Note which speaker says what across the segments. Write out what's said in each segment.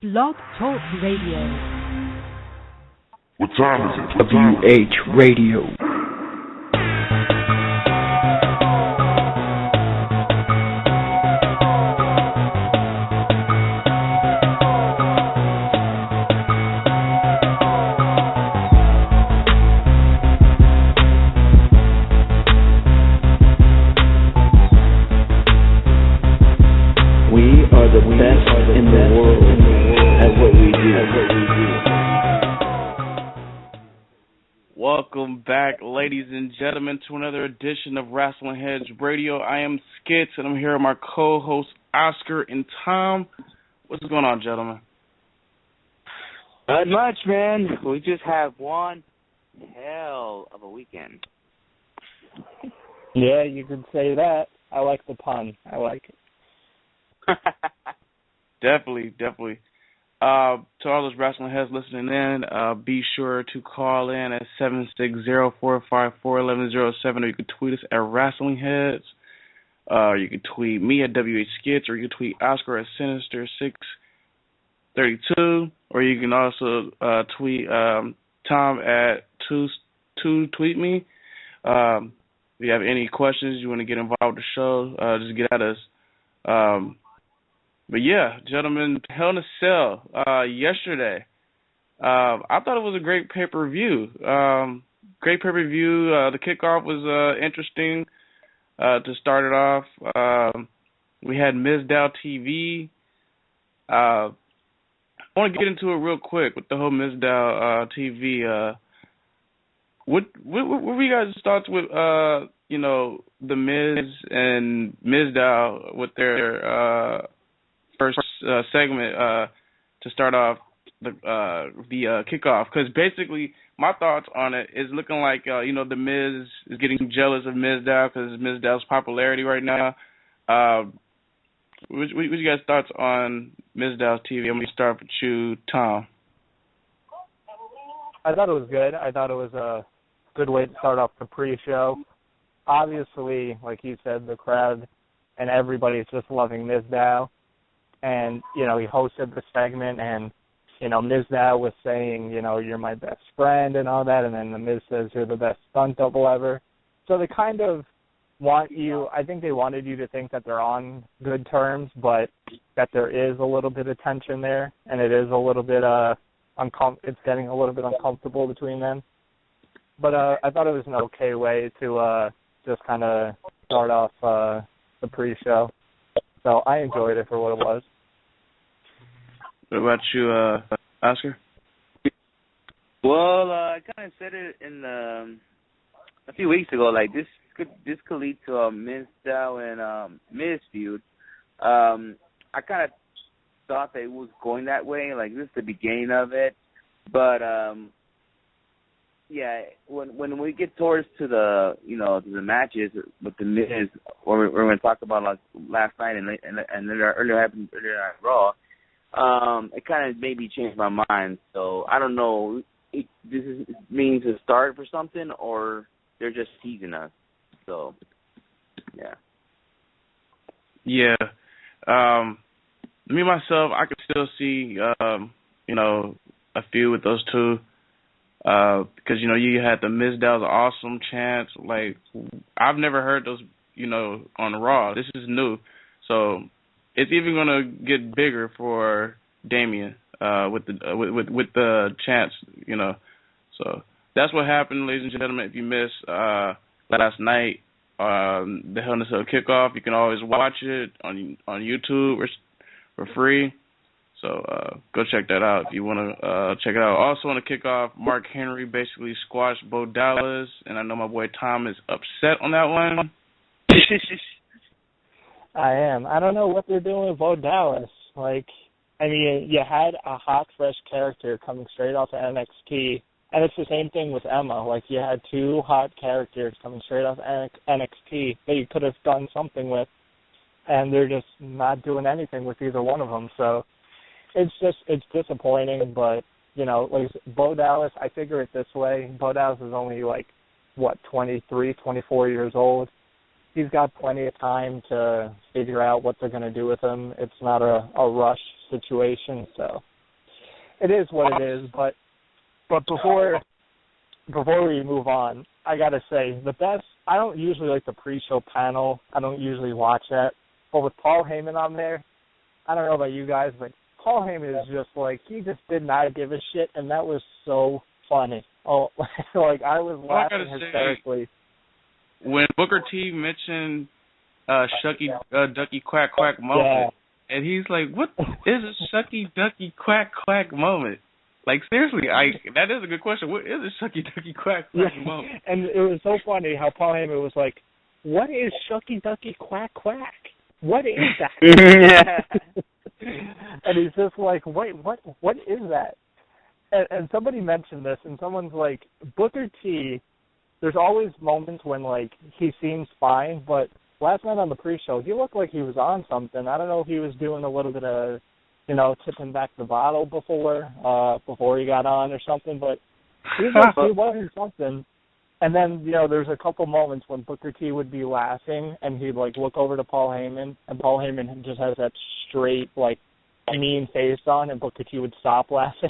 Speaker 1: Blog Talk Radio.
Speaker 2: What time is it?
Speaker 3: WH Radio.
Speaker 4: Welcome back, ladies and gentlemen, to another edition of WrestlingHeads Radio. I am Skits, and I'm here with my co-hosts, Oscar and Tom. What's going on, gentlemen?
Speaker 5: Not much, man. We just have one hell of a weekend.
Speaker 6: Yeah, you could say that. I like the pun. I like it.
Speaker 4: Definitely. To all those wrestling heads listening in, be sure to call in at 760-454-1107, or you can tweet us at WrestlingHeads. You can tweet me at WHSkits, or you can tweet Oscar at Sinister632, or you can also tweet Tom at tweet me. If you have any questions, you want to get involved with the show, just get at us. But yeah, gentlemen, Hell in a Cell yesterday. I thought it was a great pay-per-view. The kickoff was interesting to start it off. We had Mizdow TV. I want to get into it real quick with the whole Mizdow TV. What were you guys' thoughts with The Miz and Mizdow with their first segment to start off the kickoff? Because basically my thoughts on it is looking like the Miz is getting jealous of Mizdow because Mizdow's popularity right now. What you guys' thoughts on Mizdow's TV? I'm going to start with you, Tom.
Speaker 6: I thought it was good. I thought it was a good way to start off the pre-show. Obviously, like you said, the crowd and everybody's just loving Mizdow. And, he hosted the segment, and, Mizdow was saying, you're my best friend and all that, and then the Miz says you're the best stunt double ever. So they kind of want you, I think they wanted you to think that they're on good terms, but that there is a little bit of tension there, and it is a little bit, it's getting a little bit uncomfortable between them. But I thought it was an okay way to just kind of start off the pre-show. So I enjoyed it for what it was.
Speaker 4: What about you, Oscar?
Speaker 5: Well, I kind of said it in a few weeks ago. Like this could lead to a Mizdow and Miz feud. I kind of thought that it was going that way. Like this is the beginning of it, but yeah, when we get towards to the to the matches with the Miz, or we're going to talk about like last night and earlier happened earlier at Raw, it kind of made me change my mind. So I don't know, this means a start for something, or they're just teasing us. So yeah.
Speaker 4: Yeah. Me myself, I could still see a feud with those two. Because you had the Mizdow's awesome chants. Like I've never heard those, on Raw. This is new, so it's even gonna get bigger for Damien with the chants. So that's what happened, ladies and gentlemen. If you missed last night the Hell in a Cell kickoff, you can always watch it on YouTube for free. So go check that out if you want to check it out. Also on the kickoff, Mark Henry basically squashed Bo Dallas, and I know my boy Tom is upset on that one.
Speaker 6: I am. I don't know what they're doing with Bo Dallas. You had a hot, fresh character coming straight off of NXT, and it's the same thing with Emma. Like, you had two hot characters coming straight off NXT that you could have done something with, and they're just not doing anything with either one of them. So it's disappointing, but, like Bo Dallas, I figure it this way. Bo Dallas is only 23, 24 years old. he's got plenty of time to figure out what they're going to do with him. It's not a rush situation, so it is what it is. But before we move on, I got to say, the best, I don't usually like the pre-show panel. I don't usually watch that. But with Paul Heyman on there, I don't know about you guys, but Paul Heyman is just like, he just did not give a shit, and that was so funny. Oh, like, I was laughing hysterically.
Speaker 4: When Booker T mentioned Shucky Ducky Quack Quack moment, and he's like, what is a Shucky Ducky Quack Quack moment? Like, seriously, that is a good question. What is a Shucky Ducky Quack Quack moment?
Speaker 6: And it was so funny how Paul Heyman was like, what is Shucky Ducky Quack Quack? What is that? And he's just like, wait, what is that? And somebody mentioned this, and someone's like, Booker T, there's always moments when, like, he seems fine, but last night on the pre-show, he looked like he was on something. I don't know if he was doing a little bit of, tipping back the bottle before he got on or something, but he was in something. And then, there's a couple moments when Booker T would be laughing, and he'd, like, look over to Paul Heyman, and Paul Heyman just has that straight, like, mean face on, and Booker T would stop laughing.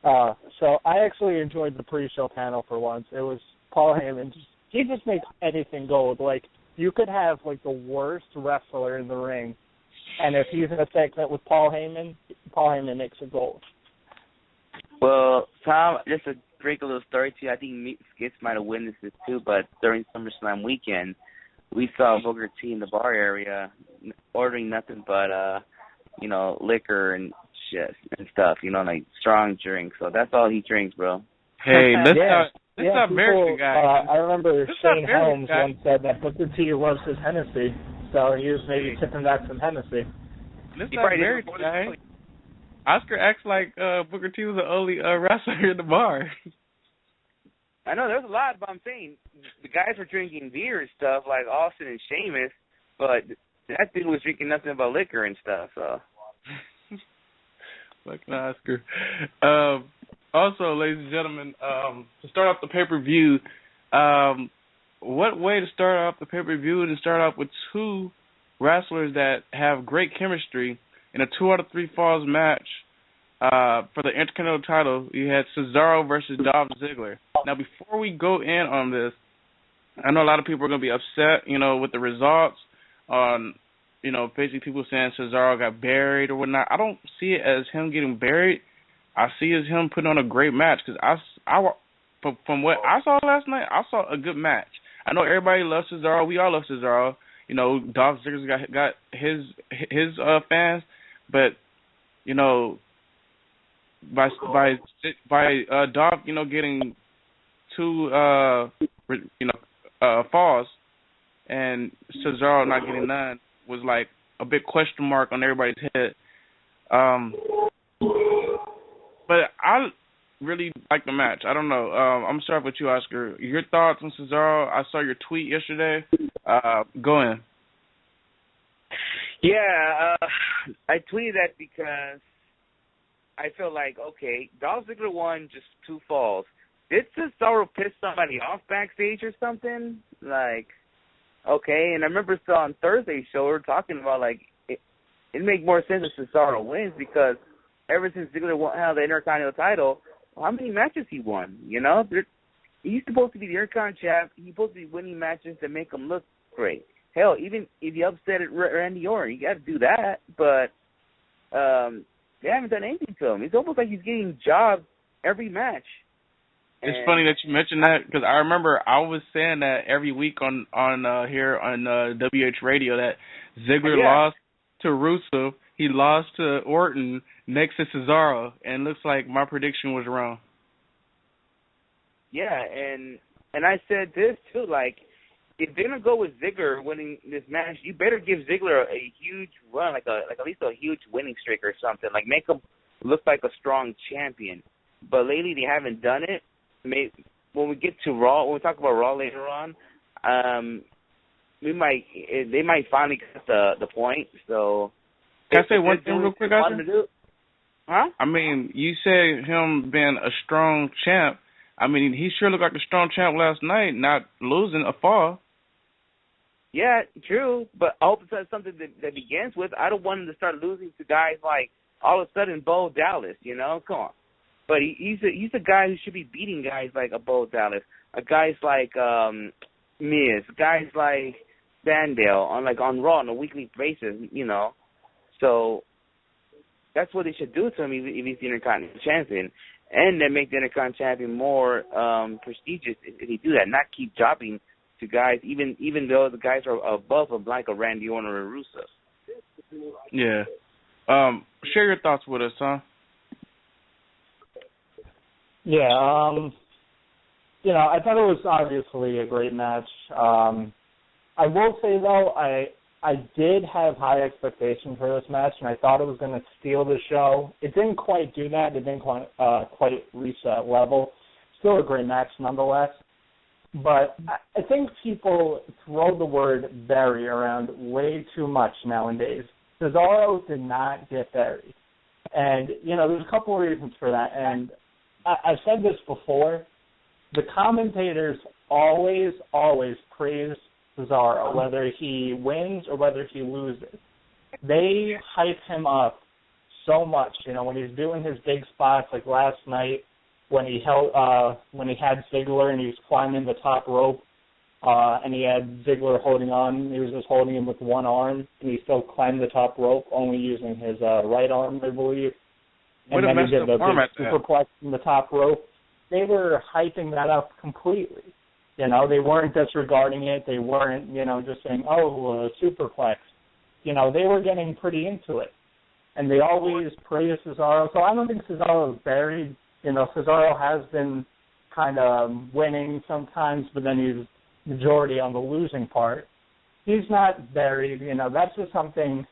Speaker 6: So I actually enjoyed the pre-show panel for once. It was Paul Heyman. He just makes anything gold. Like, you could have, like, the worst wrestler in the ring, and if he's in a segment with Paul Heyman makes it gold.
Speaker 5: Well, Tom, just to break a little story to you, I think Skits might have witnessed this too, but during SummerSlam weekend, we saw Booker T in the bar area ordering nothing but, liquor and shit and stuff, like strong drinks. So that's all he drinks, bro.
Speaker 4: Hey, let's not embarrass the guy.
Speaker 6: I remember Shane Helms once said that Booker T loves his Hennessy, so he was maybe tipping back some Hennessy.
Speaker 4: Let's not embarrass the guy. Oscar acts like Booker T was the only wrestler in the bar.
Speaker 5: I know there's a lot, but I'm saying the guys were drinking beer and stuff like Austin and Sheamus, but that dude was drinking nothing but liquor and stuff. So,
Speaker 4: fucking Oscar. Also, ladies and gentlemen, to start off the pay-per-view, what way to start off the pay-per-view to start off with two wrestlers that have great chemistry in a 2 out of 3 falls match for the Intercontinental title. You had Cesaro versus Dolph Ziggler. Now, before we go in on this, I know a lot of people are going to be upset, with the results on, basically people saying Cesaro got buried or whatnot. I don't see it as him getting buried. I see it as him putting on a great match because from what I saw last night, I saw a good match. I know everybody loves Cesaro. We all love Cesaro. Dolph Ziggler's got his fans, but by Dolph getting 2 falls and Cesaro not getting none was like a big question mark on everybody's head. But I really like the match. I don't know. I'm sorry with you, Oscar. Your thoughts on Cesaro? I saw your tweet yesterday. Go in.
Speaker 5: Yeah, I tweeted that because I feel like, okay, Dolph Ziggler won just 2 falls. Did Cesaro piss somebody off backstage or something? Like, okay, and I remember on Thursday's show we were talking about, like, it make more sense if Cesaro wins because ever since Ziggler won the Intercontinental title, how many matches he won, He's supposed to be the Intercontinental champ. He's supposed to be winning matches that make him look great. Hell, even if you upset Randy Orton, you got to do that. But they haven't done anything to him. It's almost like he's getting jobs every match.
Speaker 4: It's funny that you mentioned that because I remember I was saying that every week on here on WH Radio that Ziggler lost to Rusev, he lost to Orton, next to Cesaro, and looks like my prediction was wrong.
Speaker 5: Yeah, and I said this too, like, if they're gonna go with Ziggler winning this match, you better give Ziggler a huge run, like at least a huge winning streak or something. Like make him look like a strong champion. But lately they haven't done it. When we get to Raw, when we talk about Raw later on, they might finally get the point. So
Speaker 4: can I say one thing real quick, Oscar?
Speaker 5: Huh?
Speaker 4: I mean, you said him being a strong champ. I mean, he sure looked like a strong champ last night, not losing a fall.
Speaker 5: Yeah, true, but I hope it's something that begins with. I don't want him to start losing to guys like all of a sudden Bo Dallas, you know? Come on. But he's a guy who should be beating guys like a Bo Dallas, guys like Miz, guys like Vandale on Raw on a weekly basis, you know. So that's what they should do to him if he's the Intercontinental Champion, and then make the Intercontinental Champion more prestigious if he do that, not keep dropping to guys even though the guys are above him, like a Randy Orton or a Rusev.
Speaker 4: Yeah. Share your thoughts with us, huh?
Speaker 6: Yeah, you know, I thought it was obviously a great match. I will say, though, I did have high expectations for this match, and I thought it was going to steal the show. It didn't quite do that. It didn't quite reach that level. Still a great match nonetheless. But I think people throw the word bury around way too much nowadays. Cesaro did not get buried. And, you know, there's a couple of reasons for that. And I've said this before. The commentators always praise Cesaro, whether he wins or whether he loses. They hype him up so much, you know, when he's doing his big spots like last night when he had Ziggler and he was climbing the top rope and he had Ziggler holding on. He was just holding him with one arm and he still climbed the top rope only using his right arm, I believe. And then he did the big superplex from the top rope. They were hyping that up completely. You know, they weren't disregarding it. They weren't, you know, just saying, superplex. You know, they were getting pretty into it. And they always praise Cesaro. So I don't think Cesaro is buried. You know, Cesaro has been kind of winning sometimes, but then he's majority on the losing part. He's not buried. You know, that's just something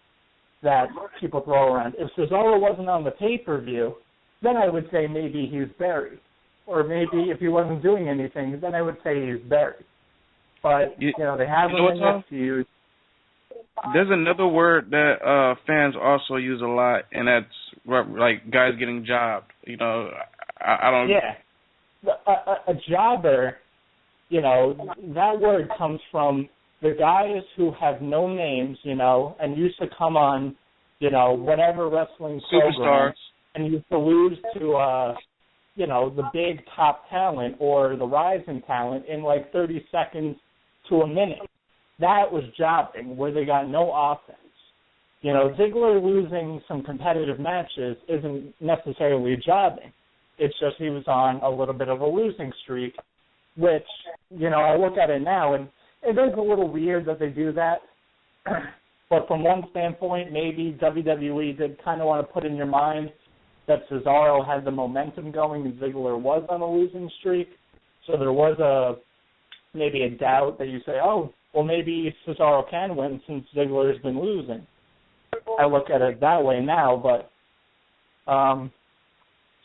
Speaker 6: that people throw around. If Cesaro wasn't on the pay-per-view, then I would say maybe he's buried. Or maybe if he wasn't doing anything, then I would say he's buried. But, you know, they have him in this feud.
Speaker 4: There's another word that fans also use a lot, and that's like guys getting jobbed. You know, I don't...
Speaker 6: Yeah. A jobber, you know, that word comes from the guys who have no names, you know, and used to come on, you know, whatever wrestling program.
Speaker 4: Superstars.
Speaker 6: And used to lose to... you know, the big top talent or the rising talent in like 30 seconds to a minute. That was jobbing, where they got no offense. You know, Ziggler losing some competitive matches isn't necessarily jobbing. It's just he was on a little bit of a losing streak, which, you know, I look at it now, and it is a little weird that they do that. But from one standpoint, maybe WWE did kind of want to put in your mind that Cesaro had the momentum going and Ziggler was on a losing streak. So there was maybe a doubt that you say, oh, well, maybe Cesaro can win since Ziggler's been losing. I look at it that way now, but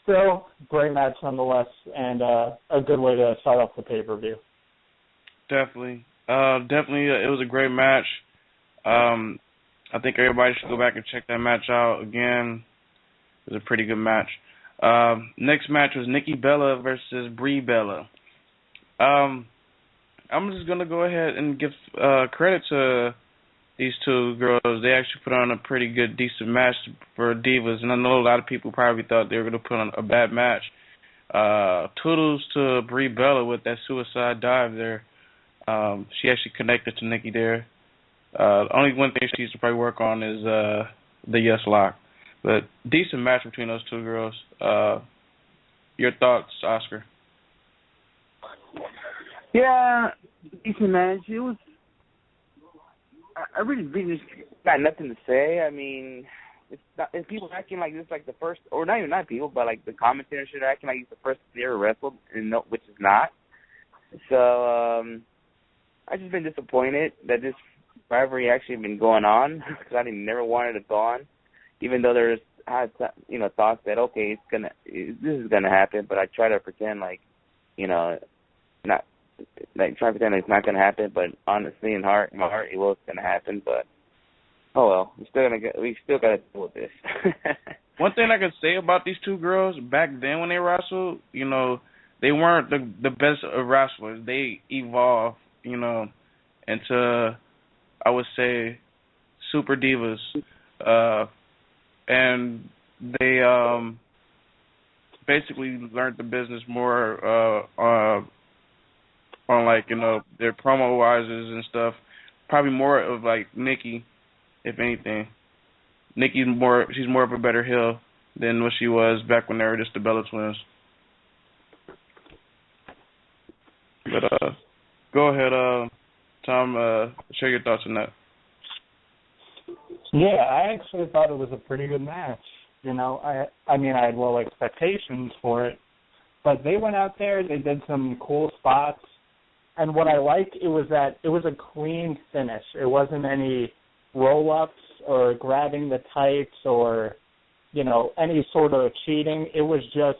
Speaker 6: still, great match nonetheless, and a good way to start off the pay-per-view.
Speaker 4: Definitely. It was a great match. I think everybody should go back and check that match out again. It was a pretty good match. Next match was Nikki Bella versus Brie Bella. I'm just going to go ahead and give credit to these two girls. They actually put on a pretty good, decent match for Divas, and I know a lot of people probably thought they were going to put on a bad match. Toodles to Brie Bella with that suicide dive there. She actually connected to Nikki there. Only one thing she needs to probably work on is the yes lock. But decent match between those two girls. Your thoughts, Oscar?
Speaker 5: Yeah, decent match. It was. I really just got nothing to say. I mean, it's people acting like this, like the first, or not people, but like the commentators should acting like it's the first they ever wrestled, and no, which is not. So I just been disappointed that this rivalry actually been going on because I never wanted it gone. Even though there's thoughts that this is gonna happen, but I try to pretend like, not like try to pretend like it's not gonna happen, but honestly in my heart it was gonna happen. But oh well, we still gotta deal with this.
Speaker 4: One thing I can say about these two girls back then when they wrestled, they weren't the best of wrestlers. They evolved, into I would say, super divas, and they basically learned the business more on like, you know, their promo wises and stuff. Probably more of like Nikki, if anything. Nikki's she's more of a better heel than what she was back when they were just the Bella Twins. But go ahead, Tom, share your thoughts on that.
Speaker 6: Yeah, I actually thought it was a pretty good match. You know, I mean, I had low expectations for it, but they went out there, they did some cool spots, and what I liked, it was that it was a clean finish. It wasn't any roll-ups or grabbing the tights or, you know, any sort of cheating. It was just,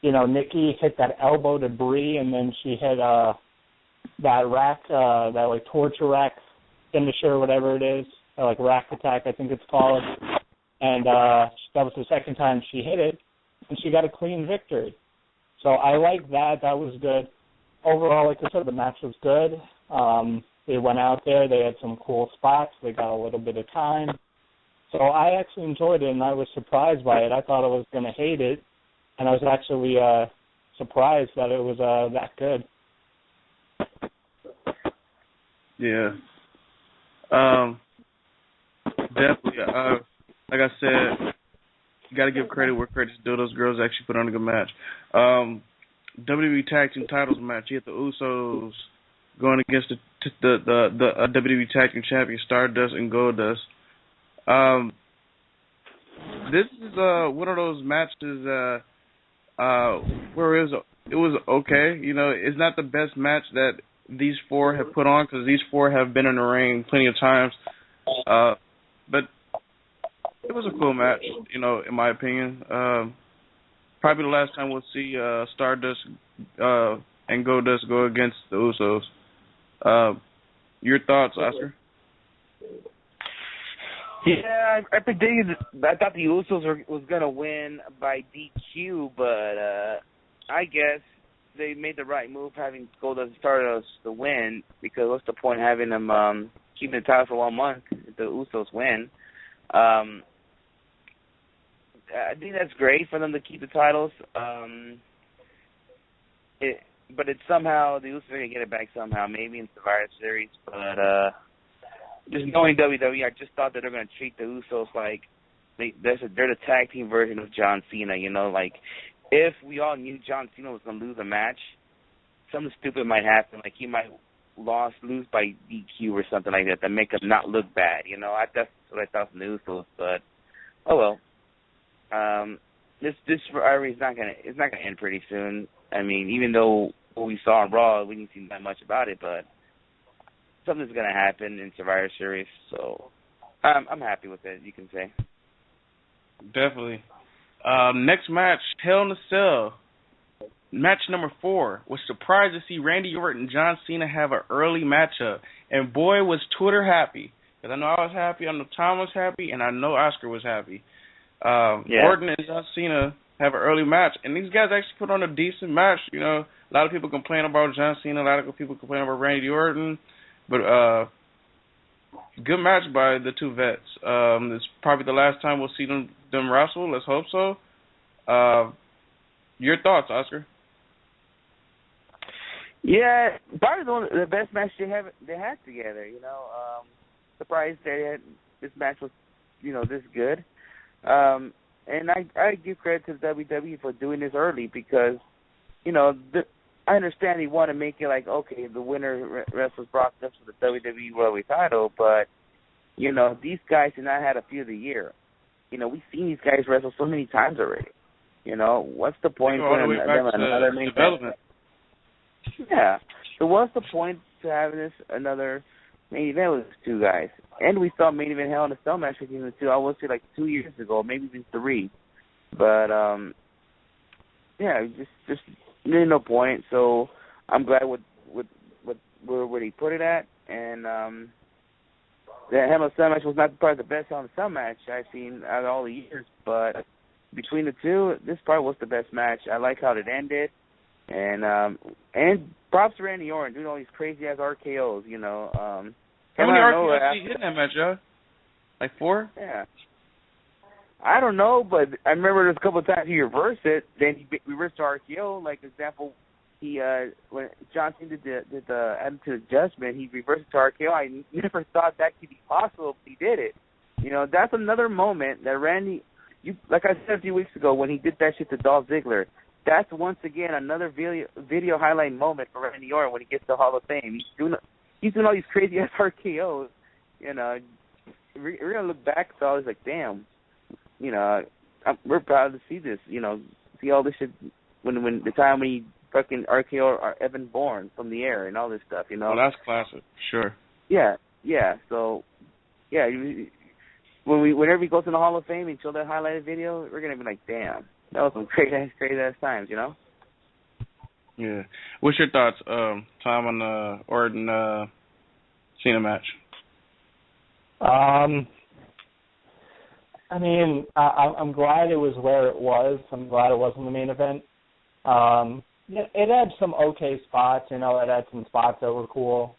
Speaker 6: you know, Nikki hit that elbow to Brie, and then she hit that rack, that like torture rack finisher or whatever it is, or like rack attack, I think it's called. And that was the second time she hit it, and she got a clean victory. So I like that. That was good. Overall, like I said, the match was good. They went out there. They had some cool spots. They got a little bit of time. So I actually enjoyed it, and I was surprised by it. I thought I was going to hate it, and I was actually surprised that it was that good.
Speaker 4: Yeah. Definitely. Like I said, you got to give credit where credit's due. Those girls actually put on a good match. WWE Tag Team Titles match. You had the Usos going against the WWE Tag Team Champion Stardust and Goldust. This is one of those matches where it was okay. You know, it's not the best match that these four have put on because these four have been in the ring plenty of times. But it was a cool match, you know, in my opinion. Probably the last time we'll see Stardust and Goldust go against the Usos. Your thoughts, Oscar?
Speaker 5: Yeah, I predicted. I thought the Usos was gonna win by DQ, but I guess they made the right move having Goldust and Stardust to win, because what's the point having them keeping the title for 1 month if the Usos win? I think that's great for them to keep the titles. But it's somehow the Usos are gonna get it back somehow, maybe in Survivor Series. But just knowing WWE, I just thought that they're gonna treat the Usos like they're the tag team version of John Cena. You know, like if we all knew John Cena was gonna lose a match, something stupid might happen. Like he might lose by DQ or something like that make him not look bad. You know, that's what I thought from the Usos. But oh well. This rivalry is not gonna end pretty soon. I mean, even though what we saw on Raw, we didn't see that much about it, but something's gonna happen in Survivor Series. So I'm happy with it. You can say.
Speaker 4: Definitely. Next match, Hell in a Cell. Match number 4. Was surprised to see Randy Orton and John Cena have an early matchup, and boy was Twitter happy. Because I know I was happy, I know Tom was happy, and I know Oscar was happy. Orton and John Cena have an early match, and these guys actually put on a decent match. You know, a lot of people complain about John Cena, a lot of people complain about Randy Orton, but good match by the two vets. It's probably the last time we'll see them wrestle. Let's hope so. Your thoughts, Oscar?
Speaker 5: Yeah, probably the best match they had together. You know, surprised this match was, you know, this good. And I give credit to the WWE for doing this early because, you know, I understand they want to make it like, okay, the winner wrestles Brock Lesnar for the WWE World title, but, you know, these guys did not have a feud of the year. You know, we've seen these guys wrestle so many times already. You know, what's the point of them another main development? Yeah. So what's the point to having this another main event with these two guys? And we saw main event Hell in a Cell match between the two, I would say like 2 years ago, maybe even 3. But yeah, just really no point. So I'm glad with where he put it at. And the Hell in a Cell match was not probably the best Hell in a Cell match I've seen out of all the years, but between the two, this probably was the best match. I like how it ended. And props to Randy Orton doing all these crazy ass RKOs, you know.
Speaker 4: How many RKOs did he hit in that match, Joe? Like 4?
Speaker 5: Yeah. I don't know, but I remember there's a couple of times he reversed it. Then he reversed to RKO. Like, example, he when John Cena did the attitude adjustment, he reversed it to RKO. I never thought that could be possible, but he did it. You know, that's another moment that Randy, like I said a few weeks ago when he did that shit to Dolph Ziggler, that's once again another video highlight moment for Randy Orton when he gets to Hall of Fame. He's doing all these crazy ass RKOs. You know, we're gonna look back and always like, damn. You know, we're proud to see this. You know, see all this shit when the time when he fucking RKO Evan Bourne from the air and all this stuff. You know.
Speaker 4: Oh, that's classic. Sure.
Speaker 5: Yeah. So, yeah. Whenever he goes in the Hall of Fame and show that highlighted video, we're gonna be like, damn, that was some crazy ass times. You know.
Speaker 4: Yeah. What's your thoughts, Tom, on the Orton Cena match?
Speaker 6: I mean, I'm glad it was where it was. I'm glad it wasn't the main event. It had some okay spots. You know, it had some spots that were cool.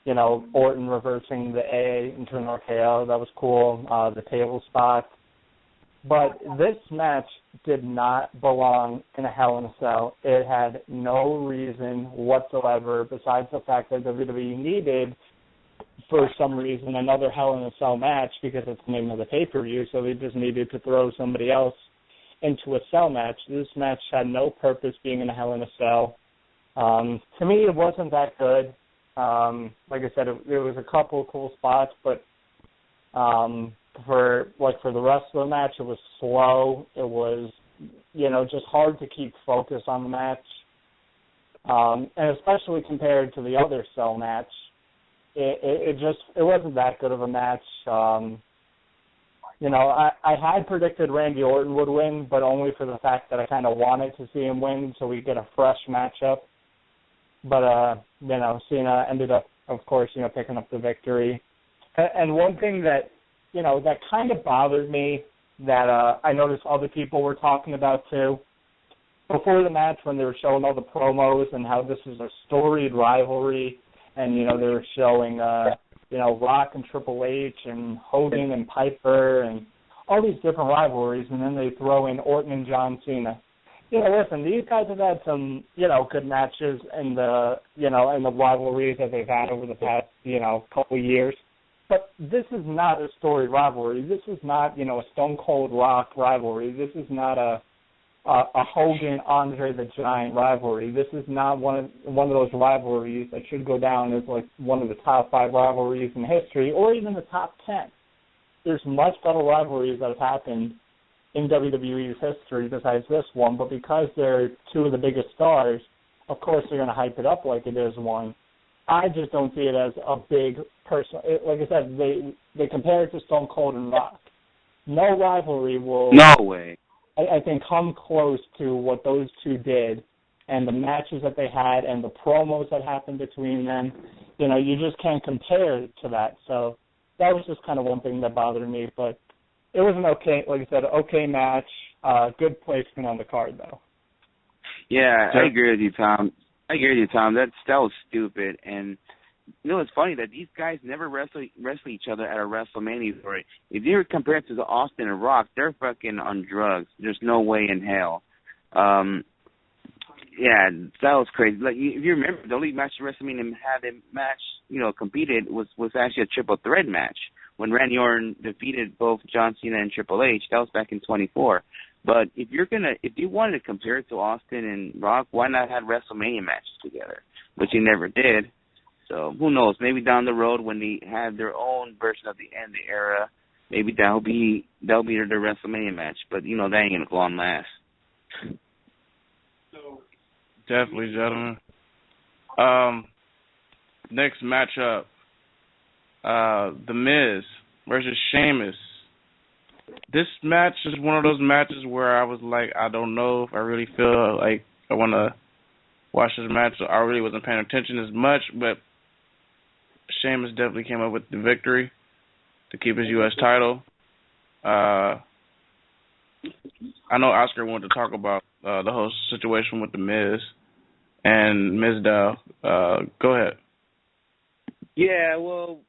Speaker 6: You know, Orton reversing the AA into an RKO, that was cool. The table spots. But this match did not belong in a Hell in a Cell. It had no reason whatsoever besides the fact that WWE needed, for some reason, another Hell in a Cell match because it's the name of the pay-per-view, so they just needed to throw somebody else into a cell match. This match had no purpose being in a Hell in a Cell. To me, it wasn't that good. Like I said, there was a couple of cool spots, but for the rest of the match, it was slow. It was, you know, just hard to keep focus on the match. And especially compared to the other cell match, it wasn't that good of a match. You know, I had predicted Randy Orton would win, but only for the fact that I kind of wanted to see him win so we get a fresh matchup. But, you know, Cena ended up, of course, you know, picking up the victory. And one thing that, you know, that kind of bothered me that I noticed other people were talking about too, before the match when they were showing all the promos and how this is a storied rivalry, and, you know, they were showing, you know, Rock and Triple H and Hogan and Piper and all these different rivalries, and then they throw in Orton and John Cena. You know, listen, these guys have had some, you know, good matches in the, you know, in the rivalries that they've had over the past, you know, couple of years. But this is not a storied rivalry. This is not, you know, a Stone Cold Rock rivalry. This is not a Hogan Andre the Giant rivalry. This is not one of those rivalries that should go down as like one of the top 5 rivalries in history, or even the top 10. There's much better rivalries that have happened in WWE's history besides this one, but because they're two of the biggest stars, of course they're going to hype it up like it is one. I just don't see it as a big person. Like I said, they compare it to Stone Cold and Rock. No rivalry will,
Speaker 5: no way,
Speaker 6: I think, come close to what those two did, and the matches that they had and the promos that happened between them. You know, you just can't compare it to that. So that was just kind of one thing that bothered me, but it was an okay, like I said, okay match. Good placement on the card, though.
Speaker 5: Yeah, I agree with you, Tom. That was stupid. And you know, it's funny that these guys never wrestle each other at a WrestleMania. If you compare it to the Austin and Rock, they're fucking on drugs. There's no way in hell. Yeah, that was crazy. Like, if you remember, the only match WrestleMania had a match, you know, competed was actually a triple threat match when Randy Orton defeated both John Cena and Triple H. That was back in 24. But if you wanted to compare it to Austin and Rock, why not have WrestleMania matches together? Which he never did. So who knows? Maybe down the road when they have their own version of the end era, maybe that'll be their WrestleMania match. But you know that ain't gonna go on last.
Speaker 4: Definitely, gentlemen. Next matchup, The Miz versus Sheamus. This match is one of those matches where I was like, I don't know if I really feel like I want to watch this match. So I really wasn't paying attention as much, but Sheamus definitely came up with the victory to keep his U.S. title. I know Oscar wanted to talk about the whole situation with The Miz and Mizdow. Go ahead.
Speaker 5: Yeah, well,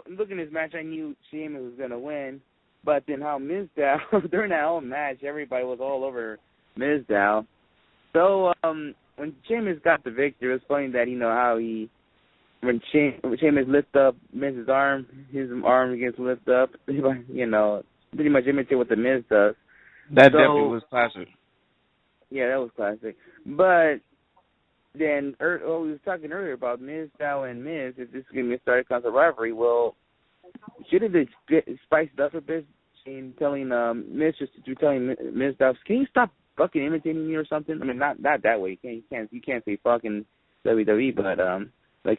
Speaker 5: looking at this match, I knew Sheamus was going to win. But then how Mizdow, during that whole match, everybody was all over Mizdow. So when Sheamus got the victory, it was funny that, how when Sheamus lifted up Miz's arm, his arm gets lifted up, pretty much imitate what the Miz does.
Speaker 4: That definitely was classic.
Speaker 5: Yeah, that was classic. But then, we was talking earlier about Mizdow and Miz, if this is going to start a constant rivalry, well, shouldn't they spice it up a bit in telling Miz, just telling Mizdow, can you stop fucking imitating me or something? I mean, not that way. You can't say fucking WWE, but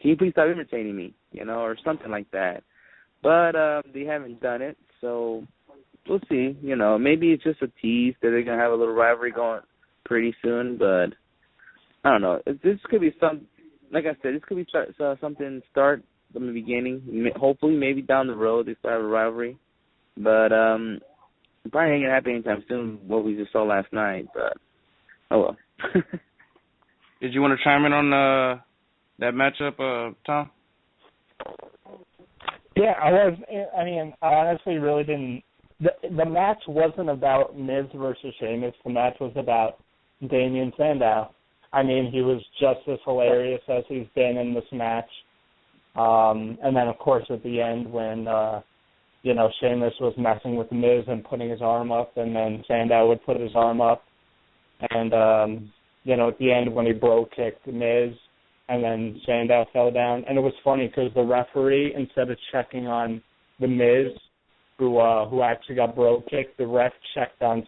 Speaker 5: can you please stop imitating me, or something like that. But they haven't done it, so we'll see. Maybe it's just a tease that they're gonna have a little rivalry going pretty soon, but I don't know. This could be like I said, this could be something start from the beginning. Hopefully, maybe down the road they start a rivalry, but it probably ain't gonna happen anytime soon. What we just saw last night, but oh well.
Speaker 4: Did you want to chime in on that matchup, Tom?
Speaker 6: Yeah, I honestly really didn't. The match wasn't about Miz versus Sheamus. The match was about Damien Sandow. I mean, he was just as hilarious as he's been in this match. And then, of course, at the end when, Sheamus was messing with Miz and putting his arm up, and then Sandow would put his arm up. And, at the end when he kicked Miz, and then Sandow fell down. And it was funny because the referee, instead of checking on the Miz, who actually got kicked, the ref checked on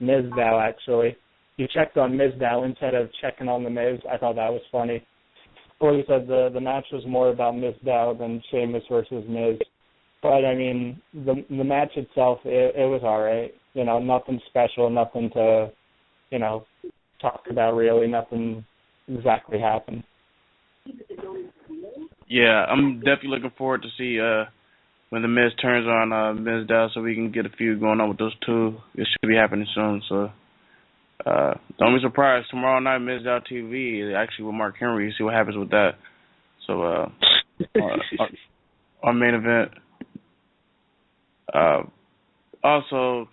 Speaker 6: Mizdow, actually. He checked on Mizdow instead of checking on the Miz. I thought that was funny. Like I said, the match was more about Mizdow than Sheamus versus Miz. But, I mean, the match itself, it was all right. Nothing special, nothing to, talk about really. Nothing exactly happened.
Speaker 4: Yeah, I'm definitely looking forward to see when the Miz turns on Mizdow, so we can get a feud going on with those two. It should be happening soon, so don't be surprised. Tomorrow night, Mizdow TV, actually with Mark Henry, see what happens with that. So our main event. Also,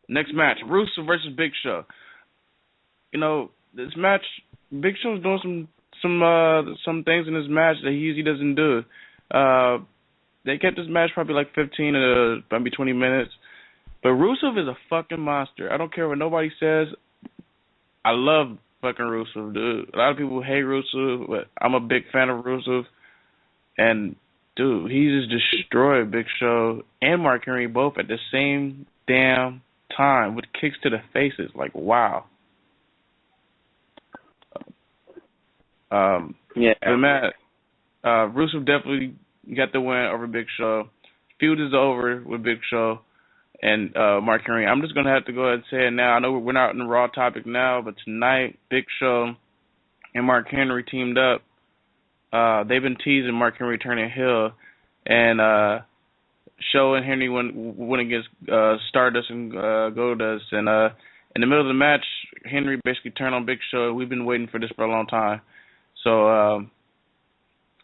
Speaker 4: next match, Russo versus Big Show. This match, Big Show's doing some things in this match that he usually doesn't do. They kept this match probably like 15 to maybe 20 minutes. But Rusev is a fucking monster. I don't care what nobody says. I love fucking Rusev, dude. A lot of people hate Rusev, but I'm a big fan of Rusev. And, dude, he just destroyed Big Show and Mark Henry both at the same damn time with kicks to the faces. Like, wow.
Speaker 5: Yeah.
Speaker 4: But, man, Rusev definitely got the win over Big Show. Feud is over with Big Show and Mark Henry. I'm just going to have to go ahead and say it now. I know we're not in the Raw topic now, but tonight, Big Show and Mark Henry teamed up. They've been teasing Mark Henry turning heel, and Show and Henry went against Stardust and Goldust. And in the middle of the match, Henry basically turned on Big Show. We've been waiting for this for a long time. So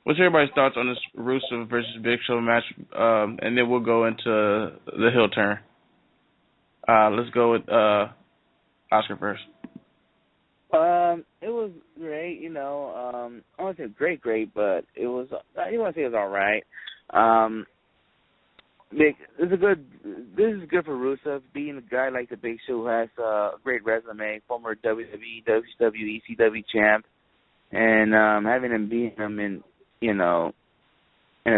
Speaker 4: what's everybody's thoughts on this Rusev versus Big Show match? And then we'll go into the heel turn. Let's go with Oscar first.
Speaker 5: It was great, I wouldn't say great, but it was, I want to say it was all right. This is good for Rusev, being a guy like the Big Show who has a great resume, former WWE, WCW, ECW champ, and having him beat him in a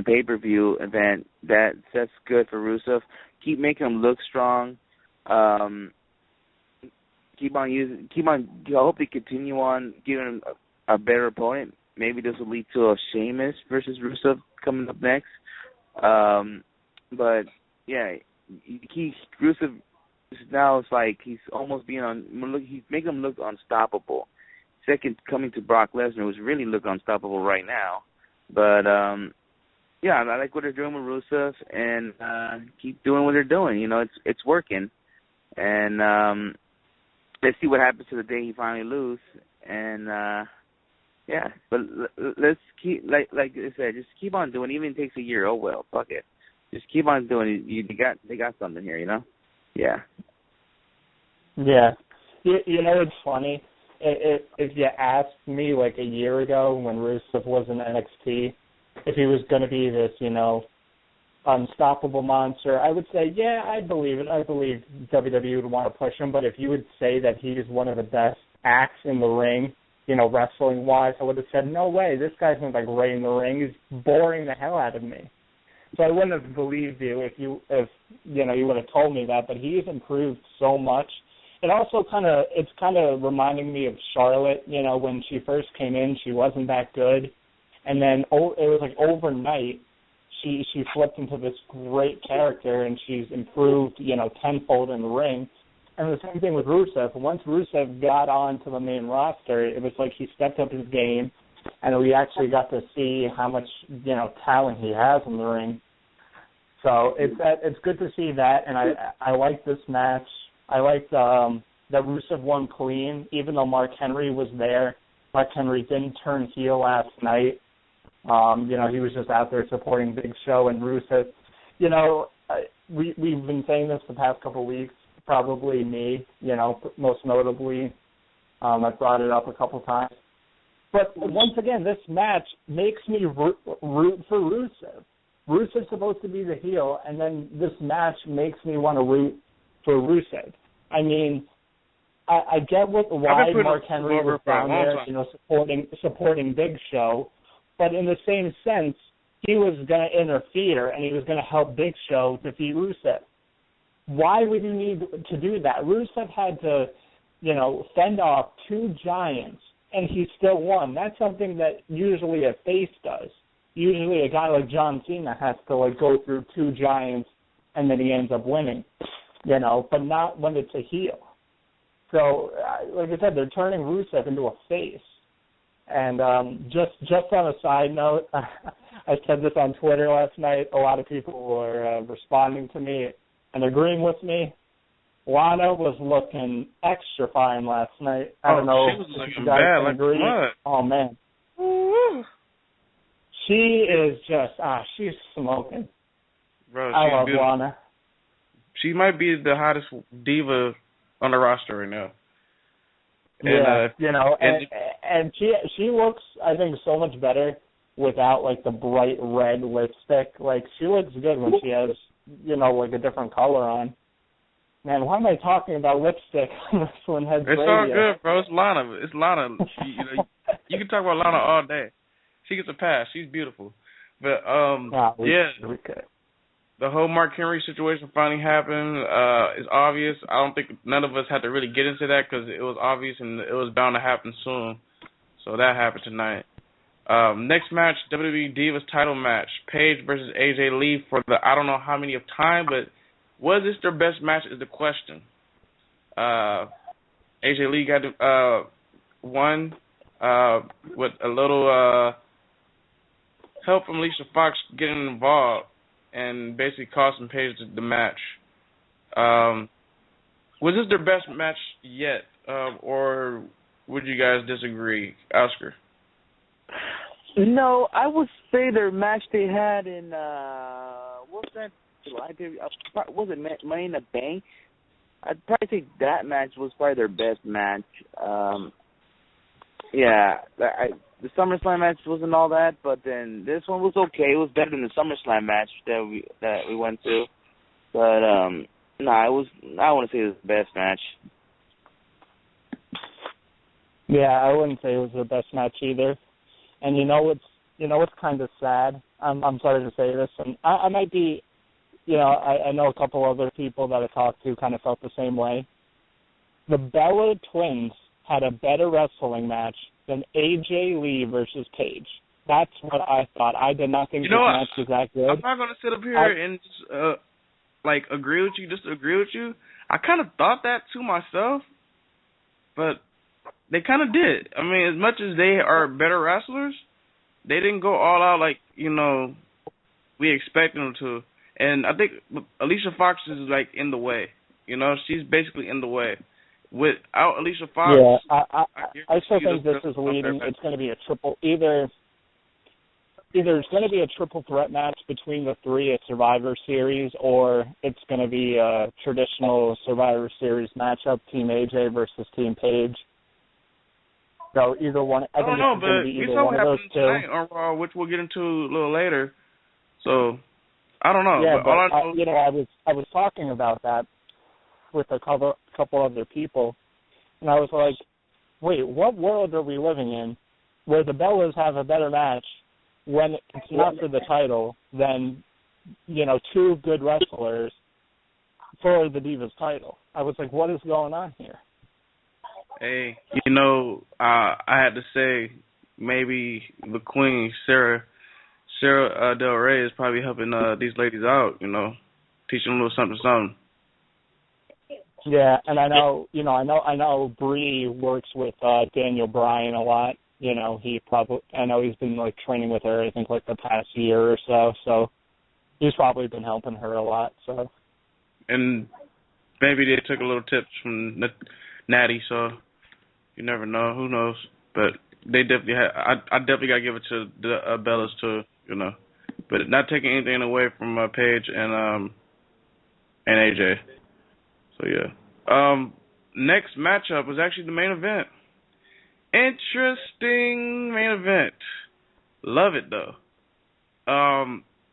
Speaker 5: pay-per-view event, that's good for Rusev. Keep making him look strong. I hope they continue on giving him a better opponent. Maybe this will lead to a Sheamus versus Rusev coming up next. But yeah, Rusev now it's like he's almost he's making him look unstoppable. Second coming to Brock Lesnar, who's really looking unstoppable right now. But yeah, I like what they're doing with Rusev, and keep doing what they're doing. It's working. And let's see what happens to the day he finally loses. And Yeah, but let's keep like I said, just keep on doing. Even if it takes a year, oh well, fuck it. Just keep on doing it. They got something here, you know. Yeah.
Speaker 6: Yeah. You know, it's funny. If you asked me like a year ago when Rusev was in NXT, if he was going to be this, you know, unstoppable monster, I would say, yeah, I believe it. I believe WWE would want to push him. But if you would say that he's one of the best acts in the ring, you know, wrestling-wise, I would have said, no way, this guy's not like great in the ring. He's boring the hell out of me. So I wouldn't have believed you if you would have told me that. But he's improved so much. It's kind of reminding me of Charlotte. You know, when she first came in, she wasn't that good, and then it was like overnight, she flipped into this great character, and she's improved, you know, tenfold in the ring. And the same thing with Rusev. Once Rusev got onto the main roster, it was like he stepped up his game, and we actually got to see how much, you know, talent he has in the ring. So it's good to see that, and I like this match. I liked that Rusev won clean, even though Mark Henry was there. Mark Henry didn't turn heel last night. You know, he was just out there supporting Big Show and Rusev. You know, we've been saying this the past couple of weeks, probably me, you know, most notably. I brought it up a couple times. But once again, this match makes me root for Rusev. Rusev's supposed to be the heel, and then this match makes me want to root for Rusev. I mean, I get why Mark Henry was down there, you know, supporting Big Show, but in the same sense, he was going to interfere and he was going to help Big Show defeat Rusev. Why would you need to do that? Rusev had to, you know, fend off two giants, and he still won. That's something that usually a face does. Usually a guy like John Cena has to, like, go through two giants and then he ends up winning, you know, but not when it's a heel. So, like I said, they're turning Rusev into a face. And just on a side note, I said this on Twitter last night. A lot of people were responding to me and agreeing with me. Lana was looking extra fine last night. I don't know
Speaker 4: she was
Speaker 6: if you
Speaker 4: looking
Speaker 6: guys
Speaker 4: bad,
Speaker 6: can
Speaker 4: like
Speaker 6: agree.
Speaker 4: what?
Speaker 6: Oh, man.
Speaker 4: Woo.
Speaker 6: She is just, she's smoking.
Speaker 4: Bro,
Speaker 6: I love
Speaker 4: beautiful.
Speaker 6: Lana.
Speaker 4: She might be the hottest diva on the roster right now. And,
Speaker 6: yeah, you know, and she looks, I think, so much better without, like, the bright red lipstick. Like, she looks good when she has, you know, like, a different color on. Man, why am I talking about lipstick on WrestlingHeads Radio?
Speaker 4: It's all good, bro. It's Lana. It's Lana. You can talk about Lana all day. She gets a pass. She's beautiful. But,
Speaker 6: we could.
Speaker 4: The whole Mark Henry situation finally happened. It's obvious. I don't think none of us had to really get into that because it was obvious and it was bound to happen soon. So that happened tonight. Next match, WWE Divas title match. Paige versus AJ Lee for the I don't know how many of time, but was this their best match is the question. AJ Lee got won with a little help from Alicia Fox getting involved and basically costing Paige the match. Was this their best match yet, or would you guys disagree, Oscar?
Speaker 5: No, I would say their match they had in what was that? Was it Money in the Bank? I'd probably think that match was probably their best match. The SummerSlam match wasn't all that, but then this one was okay. It was better than the SummerSlam match that we went to. But I want to say it was the best match.
Speaker 6: Yeah, I wouldn't say it was the best match either. And you know what's kind of sad. I'm sorry to say this, and I might be, you know, I know a couple other people that I talked to kind of felt the same way. The Bella Twins had a better wrestling match than AJ Lee versus Paige. That's what I thought. I did not think this match was that good.
Speaker 4: I'm not going to sit up here and just, agree with you, disagree with you. I kind of thought that to myself, but they kind of did. I mean, as much as they are better wrestlers, they didn't go all out like, you know, we expected them to. And I think Alicia Fox is, like, in the way. You know, she's basically in the way. without Alicia Fox.
Speaker 6: Yeah, I still think this is leading. It's going to be a triple. Either it's going to be a triple threat match between the three at Survivor Series, or it's going to be a traditional Survivor Series matchup: Team AJ versus Team Paige. So either one. I think it's going to be either one of those two.
Speaker 4: On Raw, which we'll get into a little later. So I don't know.
Speaker 6: Yeah,
Speaker 4: but all I know,
Speaker 6: I was talking about that with a couple other people, and I was like, wait, what world are we living in where the Bellas have a better match when it's not for the title than, two good wrestlers for the Divas title? I was like, what is going on here?
Speaker 4: Hey, I had to say maybe the Queen, Sarah Del Rey is probably helping these ladies out, teaching them a little something.
Speaker 6: Yeah, and I know Bree works with Daniel Bryan a lot. I know he's been training with her, I think the past year or so he's probably been helping her a lot. So, and
Speaker 4: maybe they took a little tips from Natty, so you never know, who knows? But they definitely I definitely gotta give it to the Bellas too, but not taking anything away from Paige and AJ. So yeah. Next matchup was actually the main event. Interesting main event. Love it though.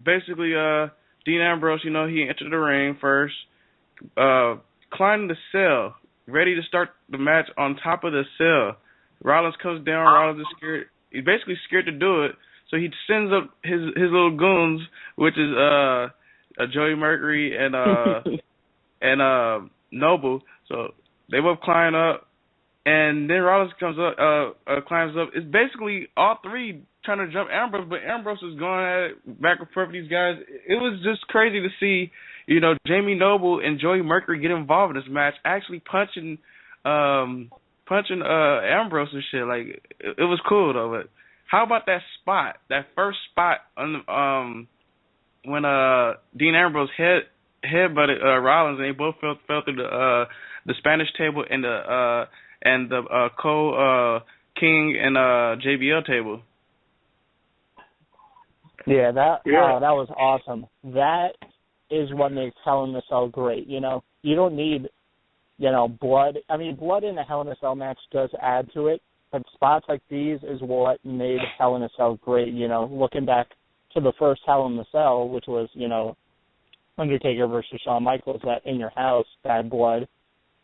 Speaker 4: Basically, Dean Ambrose, he entered the ring first, climbed the cell, ready to start the match on top of the cell. Rollins comes down. Rollins is scared. He's basically scared to do it, so he sends up his little goons, which is Joey Mercury and Noble. So they both climb up, and then Rollins climbs up. It's basically all three trying to jump Ambrose, but Ambrose is going at it back and forth with these guys. It was just crazy to see, Jamie Noble and Joey Mercury get involved in this match, actually punching Ambrose and shit. It was cool though. But how about that first spot on when Dean Ambrose headbutted Rollins, and they both fell through the Spanish table and the Cole King and JBL table.
Speaker 6: Yeah, that was awesome. That is what makes Hell in a Cell great. You don't need blood. I mean, blood in a Hell in a Cell match does add to it, but spots like these is what made Hell in a Cell great. Looking back to the first Hell in the Cell, which was Undertaker versus Shawn Michaels at In Your House, Bad Blood.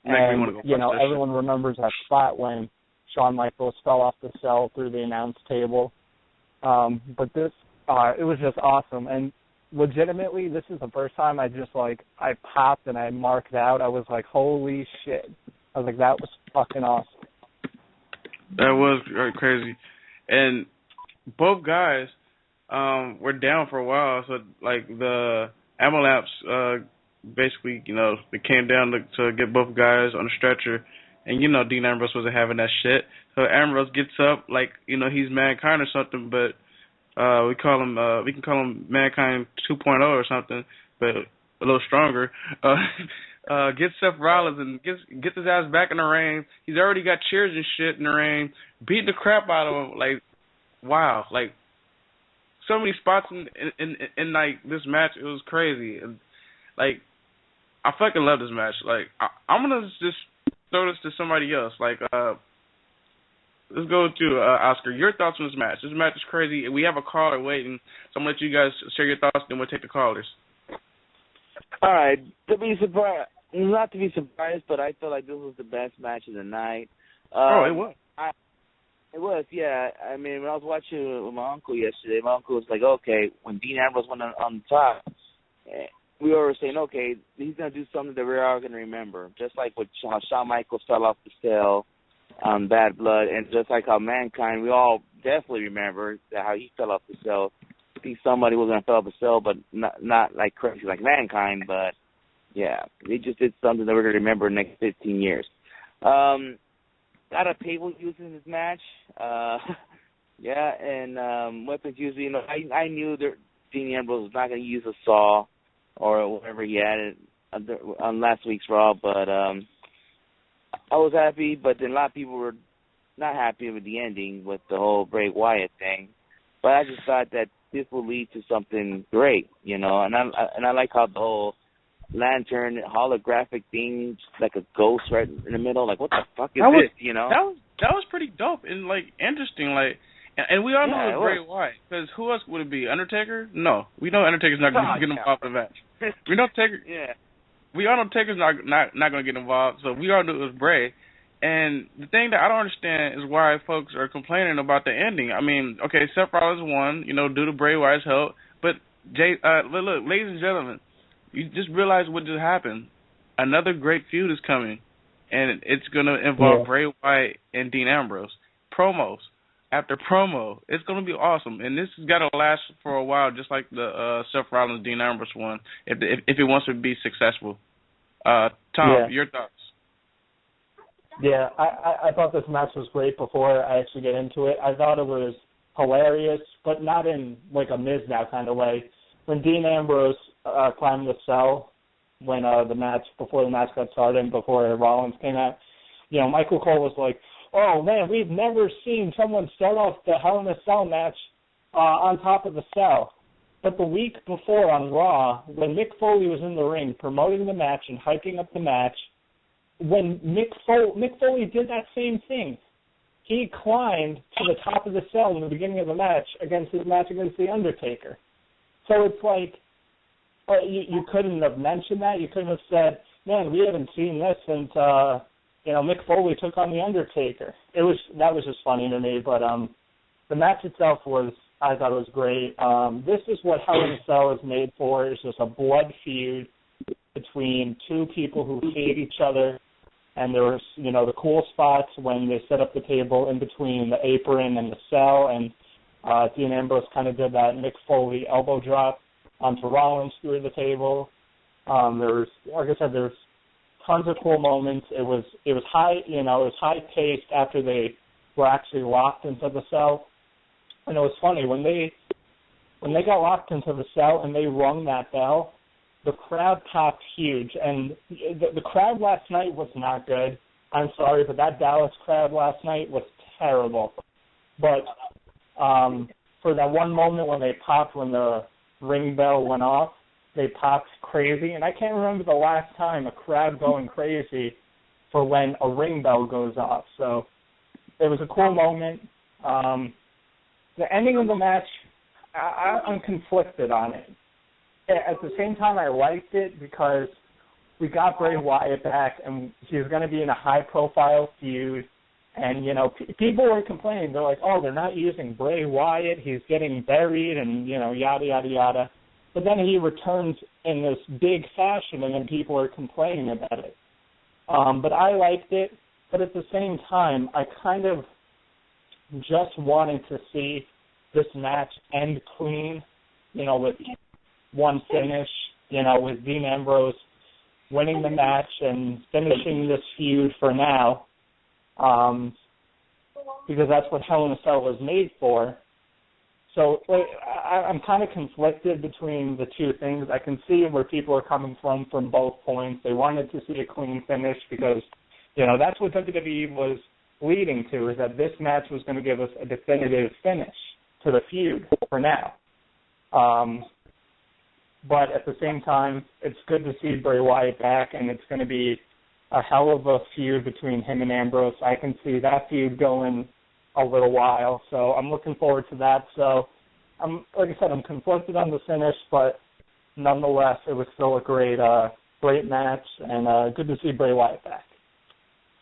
Speaker 6: And, everyone remembers that spot when Shawn Michaels fell off the cell through the announce table. But this, it was just awesome. And legitimately, this is the first time I popped and I marked out. I was like, holy shit. I was like, that was fucking awesome.
Speaker 4: That was crazy. And both guys were down for a while. So, the Amalaps, basically, they came down to get both guys on the stretcher. And, Dean Ambrose wasn't having that shit. So Ambrose gets up he's Mankind or something, but we can call him Mankind 2.0 or something, but a little stronger. Gets Seth Rollins and gets his ass back in the ring. He's already got cheers and shit in the ring, beating the crap out of him. Wow. So many spots in this match, it was crazy. And, I fucking love this match. I'm gonna just throw this to somebody else. Let's go to Oscar. Your thoughts on this match? This match is crazy. We have a caller waiting, so I'm gonna let you guys share your thoughts, then we'll take the callers.
Speaker 5: All right. Not to be surprised, but I felt like this was the best match of the night.
Speaker 4: It was.
Speaker 5: It was, yeah. I mean, when I was watching with my uncle yesterday, my uncle was like, okay, when Dean Ambrose went on top, we were saying, okay, he's going to do something that we're all going to remember. Just like how Shawn Michaels fell off the cell on Bad Blood, and just like how Mankind, we all definitely remember how he fell off the cell. I think somebody was going to fall off the cell, but not like crazy like Mankind, but yeah, they just did something that we're going to remember in the next 15 years. Got a table used in this match. Yeah, and weapons used. I knew that Dean Ambrose was not going to use a saw or whatever he had on last week's Raw, but I was happy, but then a lot of people were not happy with the ending with the whole Bray Wyatt thing. But I just thought that this will lead to something great, you know. And I like how the whole lantern holographic thing, like a ghost right in the middle. Like, what the fuck is this? You know,
Speaker 4: that was pretty dope and like interesting. Like, and we all know it was Bray Wyatt, because who else would it be? Undertaker? No, we know Undertaker's not going to get involved in the match. We know Taker. Yeah. We all know Taker's not going to get involved. So we all knew it was Bray. And the thing that I don't understand is why folks are complaining about the ending. I mean, okay, Seth Rollins won, you know, due to Bray Wyatt's help. But, look, ladies and gentlemen, you just realize what just happened. Another great feud is coming, and it's going to involve Bray Wyatt and Dean Ambrose. Promos after promo. It's going to be awesome. And this has got to last for a while, just like the Seth Rollins-Dean Ambrose one, if it wants to be successful. Tom, your thoughts?
Speaker 6: Yeah, I thought this match was great before I actually get into it. I thought it was hilarious, but not in like a Miz now kind of way. When Dean Ambrose climbed the cell before the match got started and before Rollins came out, you know, Michael Cole was like, oh man, we've never seen someone start off the Hell in a Cell match on top of the cell. But the week before on Raw, when Mick Foley was in the ring promoting the match and hyping up the match, when Mick Foley did that same thing, he climbed to the top of the cell in the beginning of the match against his match against The Undertaker. So it's like, you couldn't have mentioned that. You couldn't have said, man, we haven't seen this since, Mick Foley took on The Undertaker. That was just funny to me. But the match itself I thought it was great. This is what Hell in a Cell is made for. It's just a blood feud between two people who hate each other. And there was, you know, the cool spots when they set up the table in between the apron and the cell, and Dean Ambrose kind of did that Mick Foley elbow drop onto Rollins through the table. There was tons of cool moments. It was high paced after they were actually locked into the cell. And it was funny when they got locked into the cell and they rung that bell, the crowd popped huge. And the crowd last night was not good. I'm sorry, but that Dallas crowd last night was terrible. But for that one moment when they popped, when the ring bell went off, they popped crazy. And I can't remember the last time a crowd going crazy for when a ring bell goes off. So it was a cool moment. The ending of the match, I'm conflicted on it. At the same time, I liked it because we got Bray Wyatt back, and he's going to be in a high-profile feud. And, you know, people were complaining. They're like, oh, they're not using Bray Wyatt. He's getting buried and, you know, yada, yada, yada. But then he returns in this big fashion, and then people are complaining about it. But I liked it. But at the same time, I kind of just wanted to see this match end clean, you know, with one finish, you know, with Dean Ambrose winning the match and finishing this feud for now, because that's what Hell in a Cell was made for. So I'm kind of conflicted between the two things. I can see where people are coming from both points. They wanted to see a clean finish because, you know, that's what WWE was leading to, is that this match was going to give us a definitive finish to the feud for now. But at the same time, it's good to see Bray Wyatt back, and it's going to be a hell of a feud between him and Ambrose. I can see that feud going a little while, so I'm looking forward to that. So, like I said, I'm conflicted on the finish, but nonetheless, it was still a great match, and good to see Bray Wyatt back.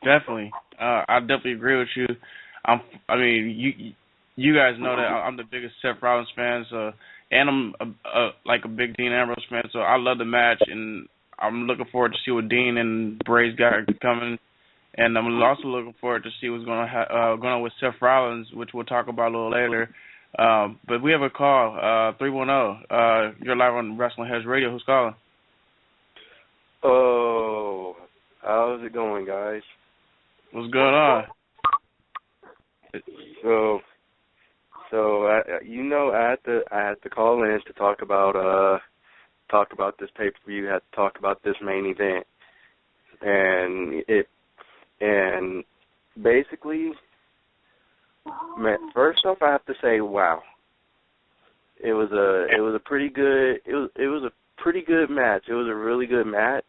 Speaker 4: Definitely. I definitely agree with you. You guys know that I'm the biggest Seth Rollins fan, so, and I'm a big Dean Ambrose fan, so I love the match, and I'm looking forward to see what Dean and Bray's got coming, and I'm also looking forward to see what's going on with Seth Rollins, which we'll talk about a little later. But we have a call, 310. You're live on WrestlingHeads Radio. Who's calling?
Speaker 2: Oh, how's it going, guys?
Speaker 4: What's going on?
Speaker 2: So I had to call in to talk about this pay-per-view. Had to talk about this main event, and And basically, man, first off, I have to say, wow. It was a pretty good match. It was a really good match.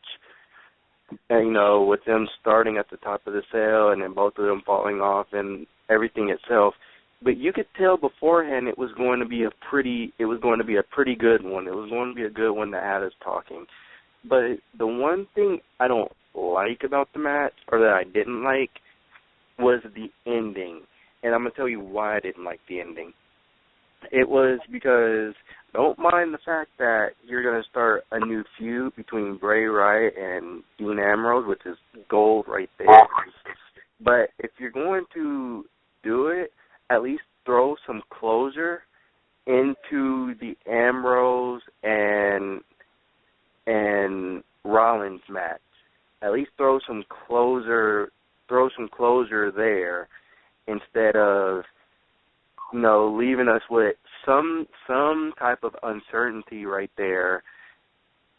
Speaker 2: And, you know, with them starting at the top of the cell and then both of them falling off and everything itself. But you could tell beforehand it was going to be a pretty good one. It was going to be a good one that had us talking. But the one thing I don't like about the match, or that I didn't like, was the ending. And I'm going to tell you why I didn't like the ending. It was because, don't mind the fact that you're going to start a new feud between Bray Wyatt and Dean Ambrose, which is gold right there. But if you're going to do it, at least throw some closure into the Ambrose and Rollins match. At least throw some closure there instead of, you know, leaving us with some type of uncertainty right there,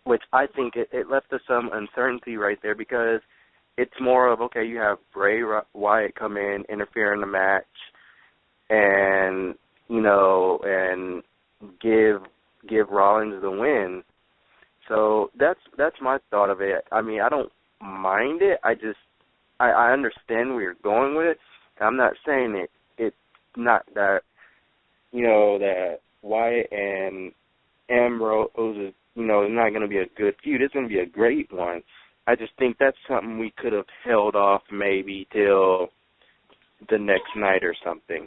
Speaker 2: which I think it left us some uncertainty right there, because it's more of, okay, you have Bray Wyatt come in, interfere in the match, and, you know, and give Rollins the win. So that's my thought of it. I mean, I don't mind it. I understand where you're going with it. I'm not saying it's not that, you know, that Wyatt and Ambrose is, you know, not going to be a good feud. It's going to be a great one. I just think that's something we could have held off maybe till the next night or something.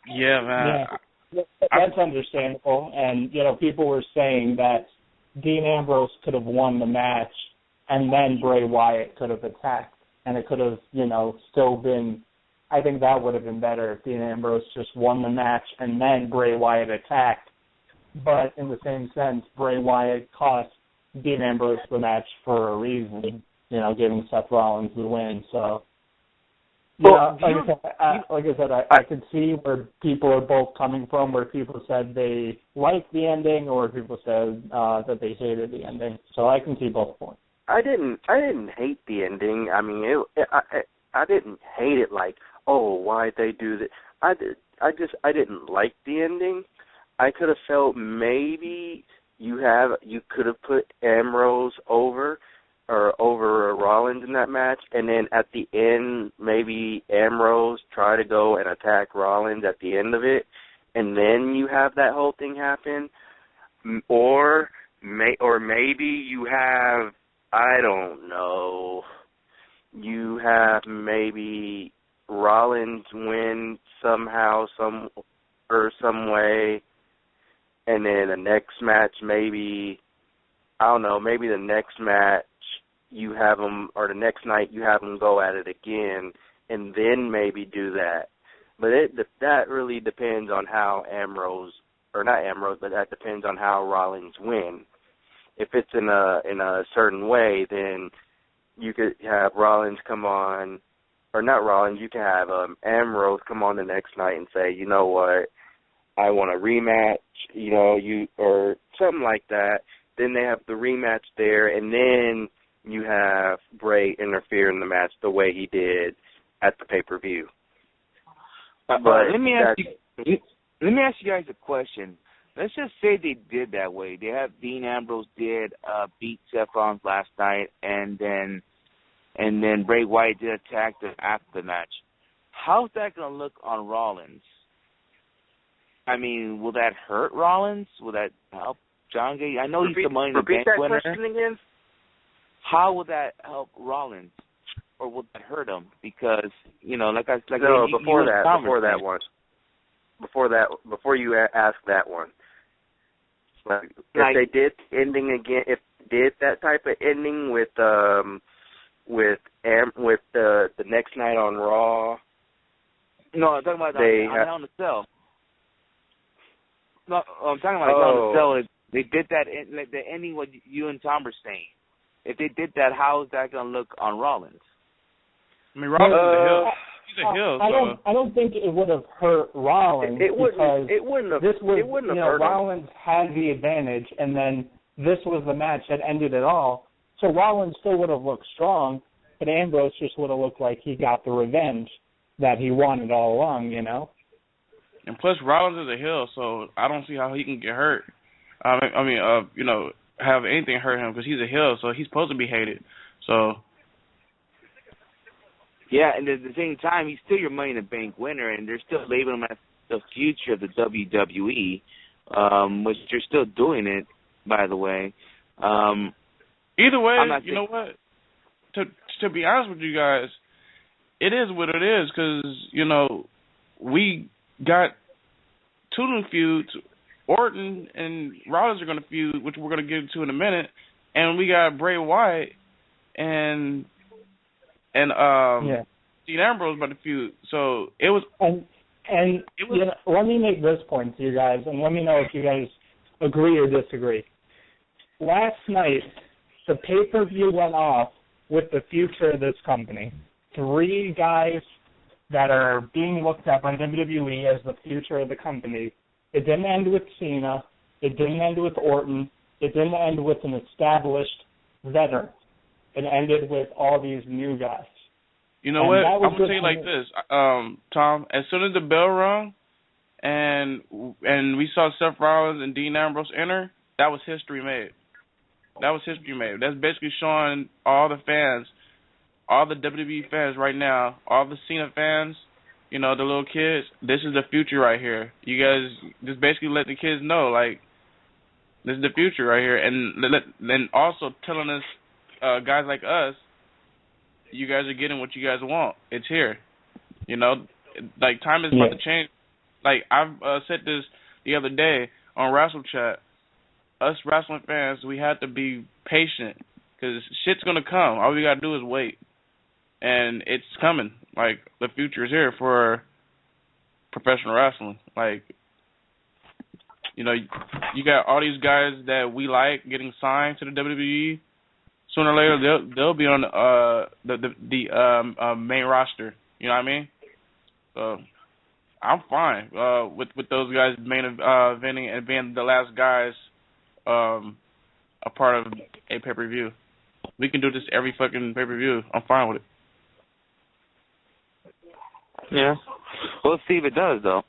Speaker 4: Yeah, man.
Speaker 6: Yeah, that's understandable. And, you know, people were saying that Dean Ambrose could have won the match and then Bray Wyatt could have attacked. And it could have, you know, still been, I think that would have been better if Dean Ambrose just won the match and then Bray Wyatt attacked. But in the same sense, Bray Wyatt cost Dean Ambrose the match for a reason, you know, giving Seth Rollins the win. So, like I said, I could see where people are both coming from, where people said they liked the ending or people said that they hated the ending. So I can see both points.
Speaker 2: I didn't hate the ending. I mean, I didn't hate it like, oh, why'd they do that? I didn't like the ending. I could have felt maybe you could have put Ambrose over Rollins in that match, and then at the end maybe Ambrose try to go and attack Rollins at the end of it, and then you have that whole thing happen, or maybe you have, I don't know, you have maybe Rollins win somehow, some way, and then the next match maybe, I don't know, maybe the next match you have them, or the next night you have them go at it again, and then maybe do that. But that really depends on how that depends on how Rollins win. If it's in a certain way, then you could have Rollins come on, or not Rollins, you can have Ambrose come on the next night and say, you know what, I want a rematch, you know, or something like that. Then they have the rematch there, and then you have Bray interfere in the match the way he did at the pay-per-view.
Speaker 5: Let me ask you guys a question. Let's just say they did that way. They have Dean Ambrose beat Seth Rollins last night, and then Bray Wyatt did attack them after the match. How's that going to look on Rollins? I mean, will that hurt Rollins? Will that help John Gay? I know he's the Money in the Bank winner.
Speaker 2: Repeat that question again.
Speaker 5: How will that help Rollins, or will that hurt him? Because, you know, before you ask that one, if they did ending again, if they did that type of ending with the next night on Raw. No, I'm talking about on Hell in a Cell. No, I'm talking about Hell in a Cell. They did that, the ending what you and Tom were saying. If they did that, how is that going to look on Rollins?
Speaker 4: I mean, Rollins is a heel. He's a heel.
Speaker 6: I don't think it would have hurt Rollins because Rollins had the advantage, and then this was the match that ended it all. So Rollins still would have looked strong, but Ambrose just would have looked like he got the revenge that he wanted all along, you know?
Speaker 4: And plus, Rollins is a heel, so I don't see how he can get hurt. Have anything hurt him, because he's a heel, so he's supposed to be hated. So.
Speaker 5: Yeah, and at the same time, he's still your Money in the Bank winner, and they're still labeling him as the future of the WWE, which you're still doing it, by the way.
Speaker 4: Either way, you know what? To be honest with you guys, it is what it is, because, we got two new feuds. Orton and Rollins are going to feud, which we're going to get into in a minute, and we got Bray Wyatt and Dean Ambrose about to feud. So it was.
Speaker 6: Let me make this point to you guys, and let me know if you guys agree or disagree. Last night, the pay-per-view went off with the future of this company. 3 guys that are being looked at by WWE as the future of the company. It didn't end with Cena. It didn't end with Orton. It didn't end with an established veteran. It ended with all these new guys.
Speaker 4: You know what? I'm going to say it like this, Tom. As soon as the bell rung and we saw Seth Rollins and Dean Ambrose enter, that was history made. That's basically showing all the fans, all the WWE fans right now, all the Cena fans, the little kids, this is the future right here. You guys just basically let the kids know, like, this is the future right here. And also telling us, guys like us, you guys are getting what you guys want. It's here. Like, time is about to change. Like, I've said this the other day on Wrestle Chat. Us wrestling fans, we have to be patient, because shit's going to come. All we got to do is wait. And it's coming. Like, the future is here for professional wrestling. Like, you got all these guys that we like getting signed to the WWE. Sooner or later, they'll be on the main roster. You know what I mean? So I'm fine with those guys main eventing and being the last guys a part of a pay-per-view. We can do this every fucking pay-per-view. I'm fine with it.
Speaker 5: Yeah. We'll see if it does, though.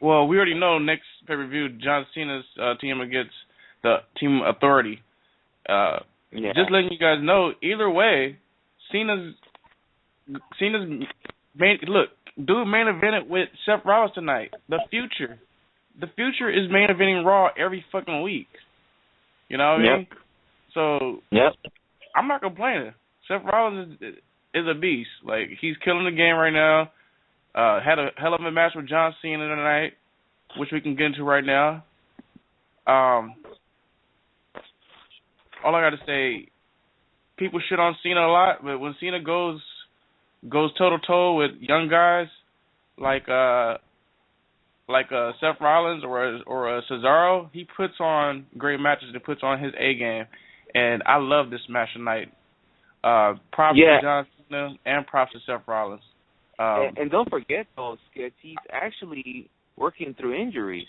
Speaker 4: Well, we already know next pay-per-view, John Cena's team against the Team Authority. Just letting you guys know, either way, Cena's main evented with Seth Rollins tonight. The future is main eventing Raw every fucking week. You know what I mean? So I'm not complaining. Seth Rollins is a beast. Like, he's killing the game right now. Had a hell of a match with John Cena tonight, which we can get into right now. All I got to say, people shit on Cena a lot, but when Cena goes toe-to-toe with young guys like Seth Rollins or Cesaro, he puts on great matches and puts on his A game. And I love this match tonight. Props to John Cena and props to Seth Rollins.
Speaker 5: And don't forget, though, Skits, he's actually working through injuries.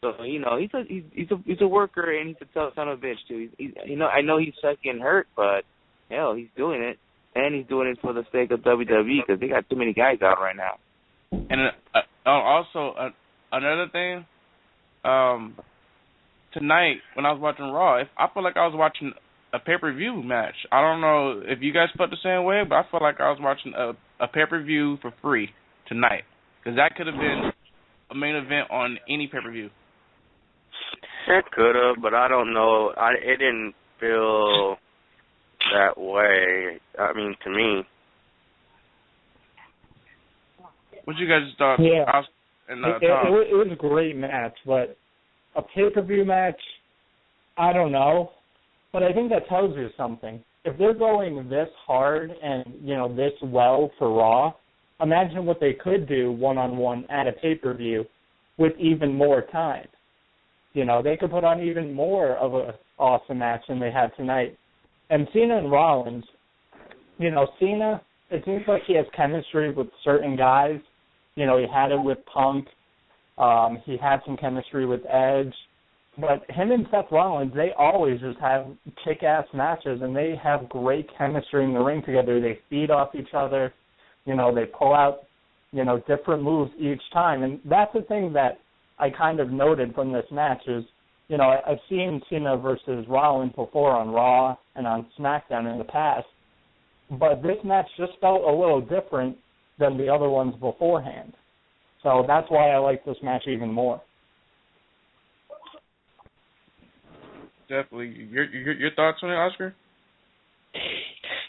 Speaker 5: So, he's a worker, and he's a tough son of a bitch, too. I know he's fucking hurt, but, hell, he's doing it. And he's doing it for the sake of WWE, because they got too many guys out right now.
Speaker 4: And also, another thing, tonight, when I was watching Raw, I felt like I was watching a pay-per-view match. I don't know if you guys felt the same way, but I felt like I was watching a pay-per-view for free tonight. Because that could have been a main event on any pay-per-view.
Speaker 2: It could have, but I don't know. It didn't feel that way. I mean, to me.
Speaker 4: What you guys thought?
Speaker 6: Yeah.
Speaker 4: It
Speaker 6: was a great match, but a pay-per-view match, I don't know. But I think that tells you something. If they're going this hard and, this well for Raw, imagine what they could do one-on-one at a pay-per-view with even more time. They could put on even more of an awesome match than they had tonight. And Cena and Rollins, Cena, it seems like he has chemistry with certain guys. He had it with Punk. He had some chemistry with Edge. But him and Seth Rollins, they always just have kick-ass matches, and they have great chemistry in the ring together. They feed off each other. You know, they pull out, you know, different moves each time. And that's the thing that I kind of noted from this match is, you know, I've seen Cena versus Rollins before on Raw and on SmackDown in the past, but this match just felt a little different than the other ones beforehand. So that's why I like this match even more.
Speaker 4: Definitely. Your thoughts on it, Oscar?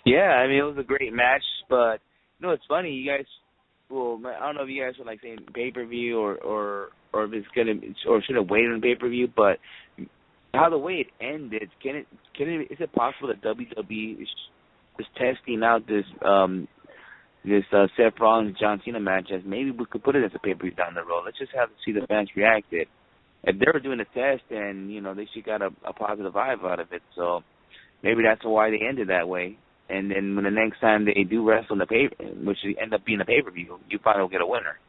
Speaker 5: Yeah, I mean, it was a great match, but, you know, it's funny, you guys, well, I don't know if you guys were, like, saying pay-per-view or if it's going to, or should have waited on pay-per-view, but how the way it ended, is it possible that WWE is testing out this Seth Rollins John Cena match as maybe we could put it as a pay-per-view down the road. Let's just have to see the fans react it. If they were doing a test, then, you know, they should got a positive vibe out of it. So maybe that's why they ended that way. And then when the next time they do wrestle in the which end up being a pay-per-view, you probably will get a winner.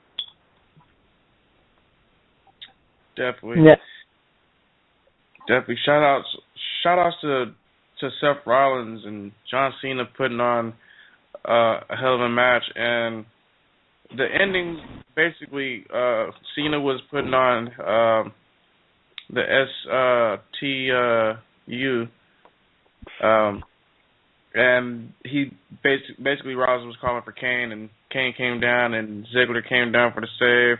Speaker 4: Definitely.
Speaker 6: Yeah.
Speaker 4: Definitely. Shout outs to Seth Rollins and John Cena putting on a hell of a match, and the ending basically Cena was putting on the STU, and he basically Rollins was calling for Kane, and Kane came down, and Ziggler came down for the save,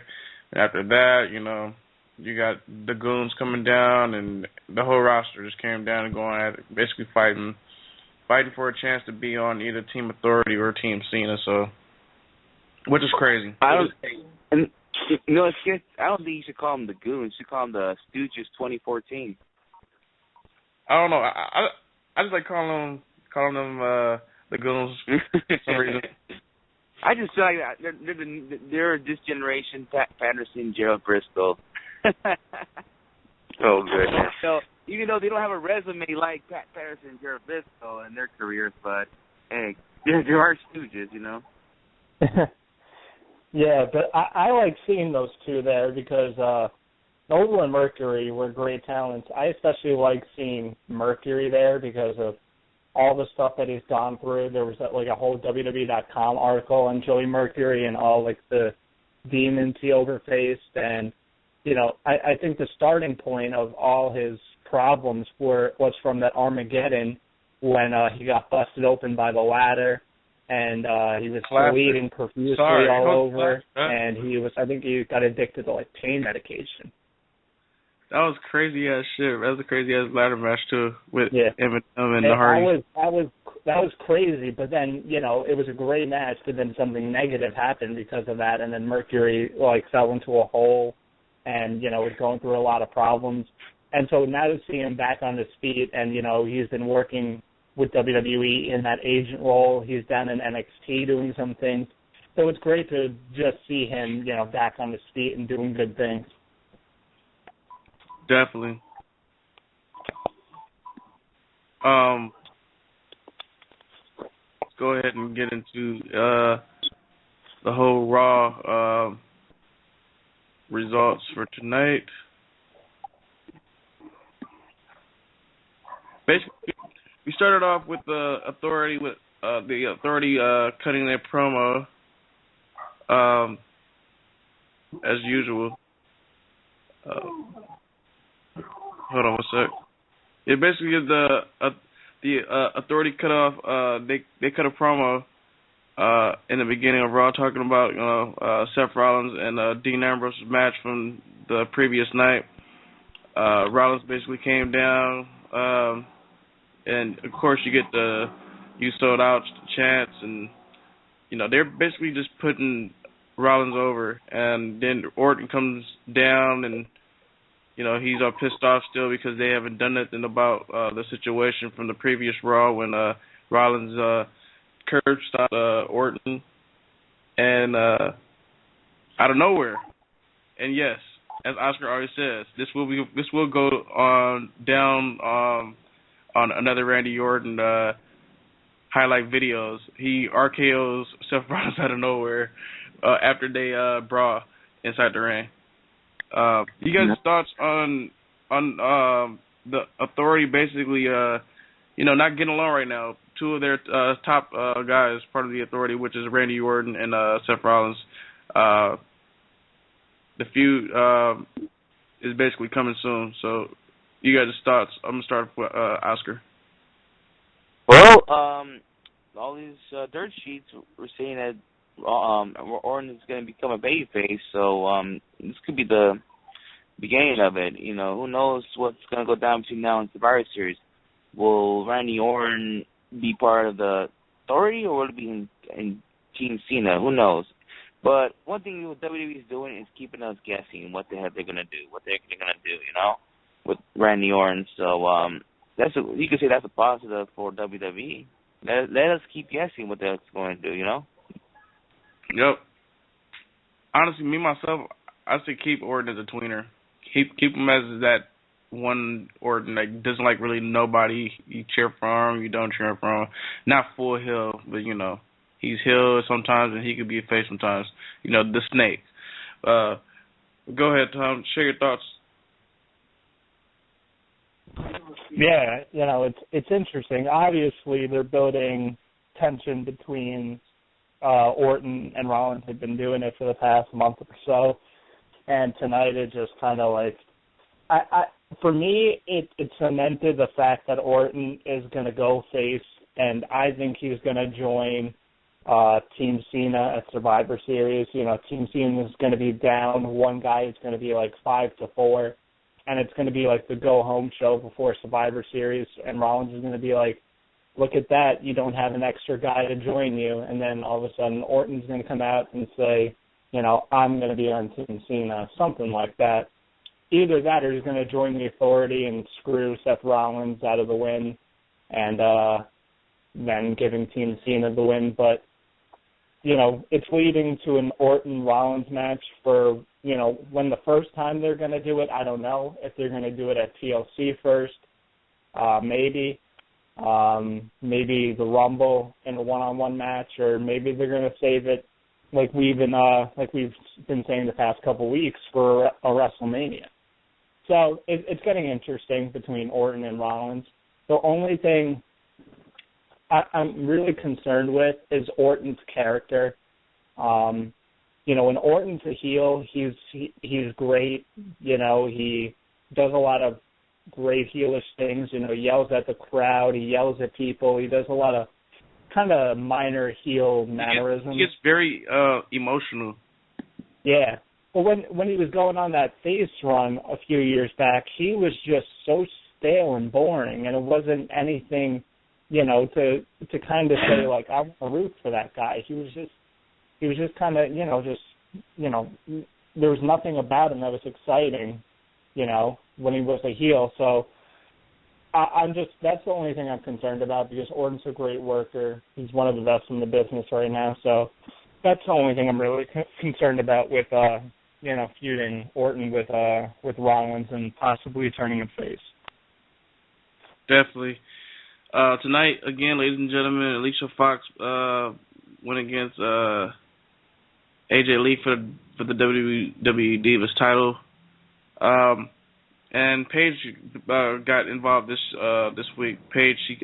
Speaker 4: and after that, you know, you got the goons coming down, and the whole roster just came down and going at it, basically fighting for a chance to be on either Team Authority or Team Cena. So, which is crazy.
Speaker 5: I don't think you should call them the goons. You should call them the Stooges 2014.
Speaker 4: I don't know. I just like calling them the goons for some reason.
Speaker 5: I just feel like they're this generation Pat Patterson, Gerald Briscoe.
Speaker 2: Oh, goodness.
Speaker 5: So even though they don't have a resume like Pat Patterson and Gerald Briscoe in their careers, but hey, there are Stooges, you know.
Speaker 6: Yeah, but I like seeing those two there because Noble and Mercury were great talents. I especially like seeing Mercury there because of all the stuff that he's gone through. There was a whole WWE.com article on Joey Mercury and all like the demons he overfaced, and you know, I think the starting point of all his problems was from that Armageddon when he got busted open by the ladder, and he was bleeding profusely all over, and I think he got addicted to like pain medication.
Speaker 4: That was crazy ass shit. That was a crazy ass ladder match too with Eminem and the Hardys.
Speaker 6: That was crazy, but then, you know, it was a great match, but then something negative happened because of that, and then Mercury like fell into a hole and, you know, was going through a lot of problems. And so now to see him back on his feet, and, you know, he's been working with WWE in that agent role. He's down in NXT doing some things. So it's great to just see him, you know, back on his feet and doing good things.
Speaker 4: Definitely. Let's go ahead and get into the whole Raw results for tonight. Basically, we started off with the Authority cutting their promo as usual. Hold on one sec. Yeah, basically the Authority cut off. They cut a promo in the beginning of Raw talking about Seth Rollins and Dean Ambrose's match from the previous night. Rollins basically came down, and of course you get the "you sold out" chants, and you know they're basically just putting Rollins over. And then Orton comes down, and you know he's all pissed off still because they haven't done nothing about the situation from the previous Raw when Rollins curb stopped Orton, and out of nowhere. And yes, as Oscar always says, this will go on down on another Randy Orton highlight videos. He RKO's Seth Rollins out of nowhere after they brawl inside the ring. You guys' thoughts on on the Authority basically, not getting along right now. Two of their top guys, part of the Authority, which is Randy Orton and Seth Rollins. The feud is basically coming soon. So, you guys' thoughts? I'm gonna start with Oscar.
Speaker 5: Well, all these dirt sheets were saying that Orton is going to become a babyface, so this could be the beginning of it. Who knows what's going to go down between now and Survivor Series? Will Randy Orton be part of the Authority, or will it be in Team Cena? Who knows? But one thing what WWE is doing is keeping us guessing what the heck they're going to do, with Randy Orton. So you could say that's a positive for WWE. Let us keep guessing what they're going to do,
Speaker 4: Yep. Honestly, me, myself, I say keep Orton as a tweener. Keep him as that one Orton that doesn't like really nobody. You cheer for him, you don't cheer for him. Not full heel, but, he's heel sometimes and he could be a face sometimes. The snake. Go ahead, Tom. Share your thoughts.
Speaker 6: Yeah, it's interesting. Obviously, they're building tension between Orton and Rollins. Have been doing it for the past month or so, and tonight it just kind of like, for me, it cemented the fact that Orton is going to go face, and I think he's going to join Team Cena at Survivor Series. Team Cena is going to be down. One guy is going to be like 5-4. And it's going to be like the go-home show before Survivor Series, and Rollins is going to be like, look at that, you don't have an extra guy to join you. And then all of a sudden Orton's going to come out and say, I'm going to be on Team Cena, something like that. Either that or he's going to join the Authority and screw Seth Rollins out of the win and then giving Team Cena the win. But, it's leading to an Orton-Rollins match for, when the first time they're going to do it, I don't know. If they're going to do it at TLC first, maybe. Maybe the Rumble in a one-on-one match, or maybe they're going to save it like we've been saying the past couple of weeks for a WrestleMania. So it's getting interesting between Orton and Rollins. The only thing I'm really concerned with is Orton's character. When Orton's a heel, he's great. He does a lot of great heelish things. He yells at the crowd, he yells at people, he does a lot of kind of minor heel mannerisms.
Speaker 4: He gets very emotional.
Speaker 6: Yeah. Well, when he was going on that face run a few years back, he was just so stale and boring, and it wasn't anything, to kind of say like, I want to root for that guy. He was just kind of, there was nothing about him that was exciting, when he was a heel. So that's the only thing I'm concerned about, because Orton's a great worker. He's one of the best in the business right now. So that's the only thing I'm really concerned about with, feuding Orton with Rollins and possibly turning him face.
Speaker 4: Definitely. Tonight, again, ladies and gentlemen, Alicia Fox went against AJ Lee for the WWE Divas title. And Paige got involved this week. Paige, she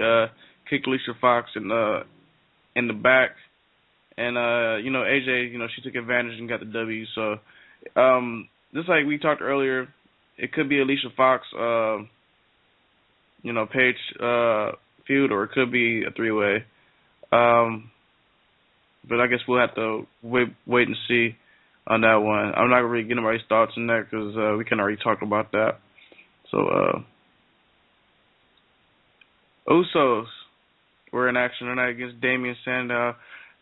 Speaker 4: kicked Alicia Fox in the back, and AJ, she took advantage and got the W. So just like we talked earlier, it could be Alicia Fox, Paige feud, or it could be a three-way. But I guess we'll have to wait and see on that one. I'm not going to really get anybody's thoughts on that because we can already talk about that. So, Usos were in action tonight against Damien Sandow,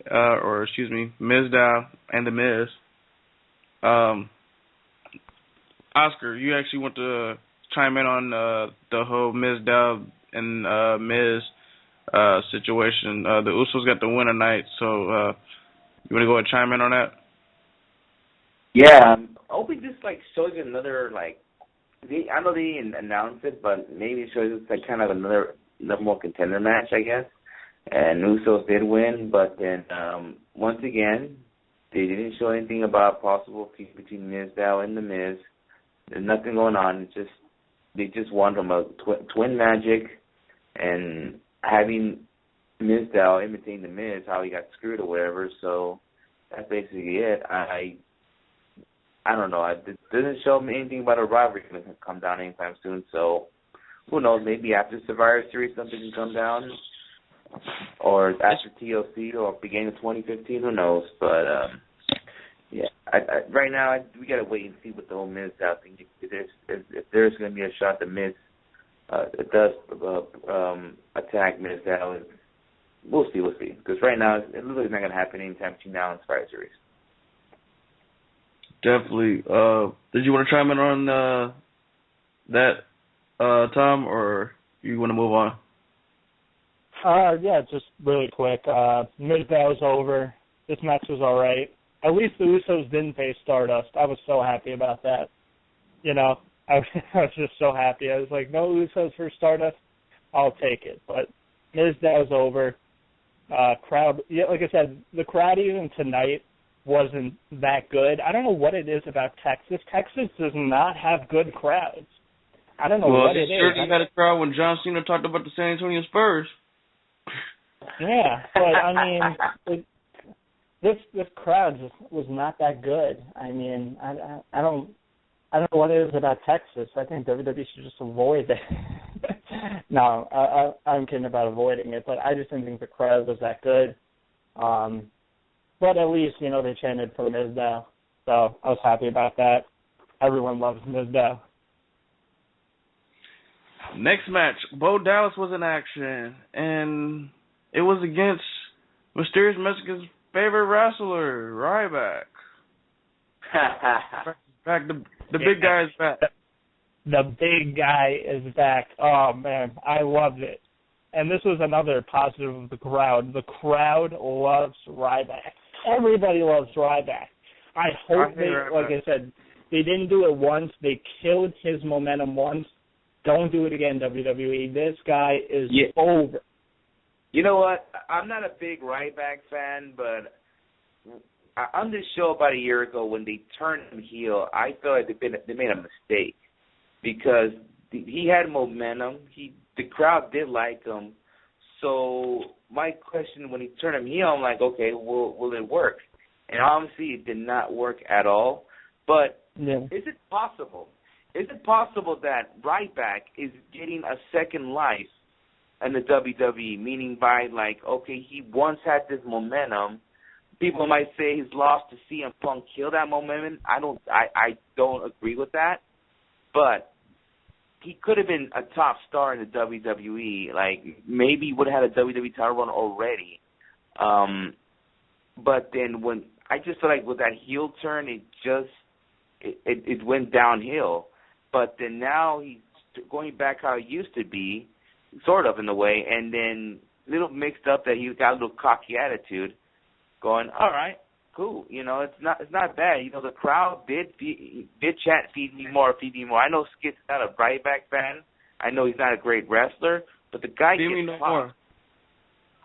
Speaker 4: Mizdow and The Miz. Oscar, you actually want to chime in on the whole Mizdow and Miz situation. The Usos got the win tonight, so you want to go ahead and chime in on that?
Speaker 5: Yeah, I hope it just shows you another I know they didn't announce it, but maybe it shows us kind of another more contender match, I guess. And Usos did win, but then once again, they didn't show anything about possible feud between Mizdow and The Miz. There's nothing going on. It's just they just want from a twin magic, and having Mizdow imitating the Miz, how he got screwed or whatever. So that's basically it. I don't know. It doesn't show me anything about a rivalry going to come down anytime soon. So who knows? Maybe after Survivor Series something can come down, or after TLC, or beginning of 2015. Who knows? But yeah, right now we got to wait and see what the whole Mizdow thing. If there's going to be a shot that Miz does attack Mizdow, we'll see. Because right now it looks like it's not going to happen anytime between now and Survivor Series.
Speaker 4: Definitely. Did you want to chime in on that, Tom, or you want to move on?
Speaker 6: Yeah, just really quick. Mizdow was over. This match was all right. At least the Usos didn't face Stardust. I was so happy about that. You know, I was just so happy. I was like, no Usos for Stardust, I'll take it. But Mizdow was over. Crowd, yeah, like I said, the crowd even tonight wasn't that good. I don't know what it is about Texas. Texas does not have good crowds. I don't know what it is.
Speaker 4: Well, they sure had a crowd when John Cena talked about the San Antonio Spurs.
Speaker 6: Yeah, but I mean, this crowd just was not that good. I mean, I don't know what it is about Texas. I think WWE should just avoid it. No, I'm kidding about avoiding it, but I just didn't think the crowd was that good. But at least, you know, they chanted for Mizdow, so I was happy about that. Everyone loves Mizdow.
Speaker 4: Next match, Bo Dallas was in action, and it was against Mysterious Mexico's favorite wrestler, Ryback. Back, the big guy is back.
Speaker 6: The big guy is back. Oh, man, I loved it. And this was another positive of the crowd. The crowd loves Ryback. Everybody loves Ryback. I hope like I said, they didn't do it once. They killed his momentum once. Don't do it again, WWE. This guy is over.
Speaker 5: You know what? I'm not a big Ryback fan, but on this show about a year ago when they turned him heel, I felt like they made a mistake because he had momentum. The crowd did like him. So my question when he turned him heel, I'm like, okay, will it work? And obviously it did not work at all. But is it possible? Is it possible that Ryback is getting a second life in the WWE, meaning by like, okay, he once had this momentum. People might say his loss to CM Punk killed that momentum. I don't agree with that. But he could have been a top star in the WWE. Like, maybe he would have had a WWE title run already. But then when I just feel like with that heel turn, it went downhill. But then now he's going back how it used to be, sort of in a way, and then a little mixed up that he got a little cocky attitude, going, all right, cool. You know, it's not bad. You know, the crowd did chant, feed me more. I know Skip's not a Ryback fan. I know he's not a great wrestler, but the guy gets popped.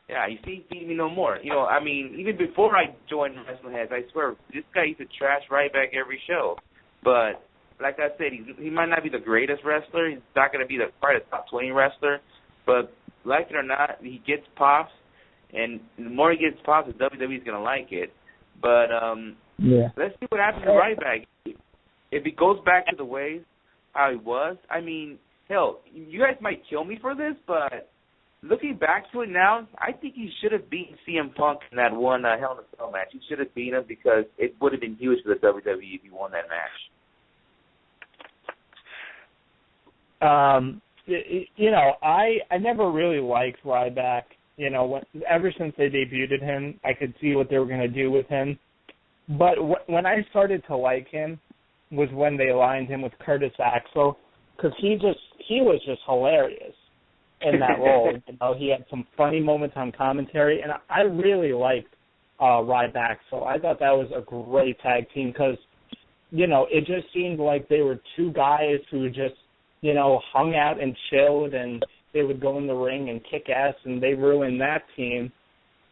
Speaker 5: Yeah, you see, feed me no more. You know, I mean, even before I joined WrestlingHeads, I swear, this guy used to trash Ryback every show. But like I said, he might not be the greatest wrestler. He's not going to be probably the top 20 wrestler. But like it or not, he gets pops. And the more he gets pops, the WWE's going to like it. But let's see what happens to Ryback. If he goes back to the ways how he was, I mean, hell, you guys might kill me for this, but looking back to it now, I think he should have beaten CM Punk in that one Hell in a Cell match. He should have beaten him because it would have been huge for the WWE if he won that match.
Speaker 6: You know, I never really liked Ryback. You know, ever since they debuted him, I could see what they were going to do with him. But when I started to like him was when they aligned him with Curtis Axel, because he was just hilarious in that role. You know, he had some funny moments on commentary, and I really liked Ryback. So I thought that was a great tag team because, you know, it just seemed like they were two guys who just, you know, hung out and chilled, and they would go in the ring and kick ass, and they ruined that team.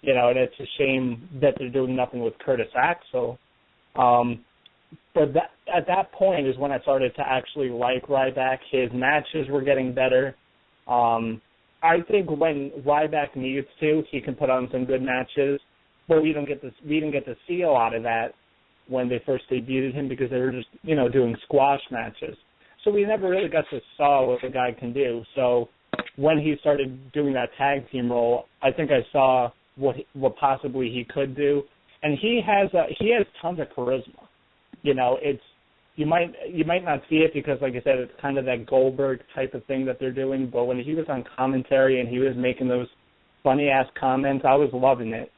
Speaker 6: You know, and it's a shame that they're doing nothing with Curtis Axel. But at that point is when I started to actually like Ryback. His matches were getting better. I think when Ryback needs to, he can put on some good matches. But we didn't get to see a lot of that when they first debuted him because they were just, doing squash matches. So we never really got to saw what the guy can do. So when he started doing that tag team role, I think I saw what possibly he could do. And he has tons of charisma. It's you might not see it because, like I said, it's kind of that Goldberg type of thing that they're doing. But when he was on commentary and he was making those funny ass comments, I was loving it.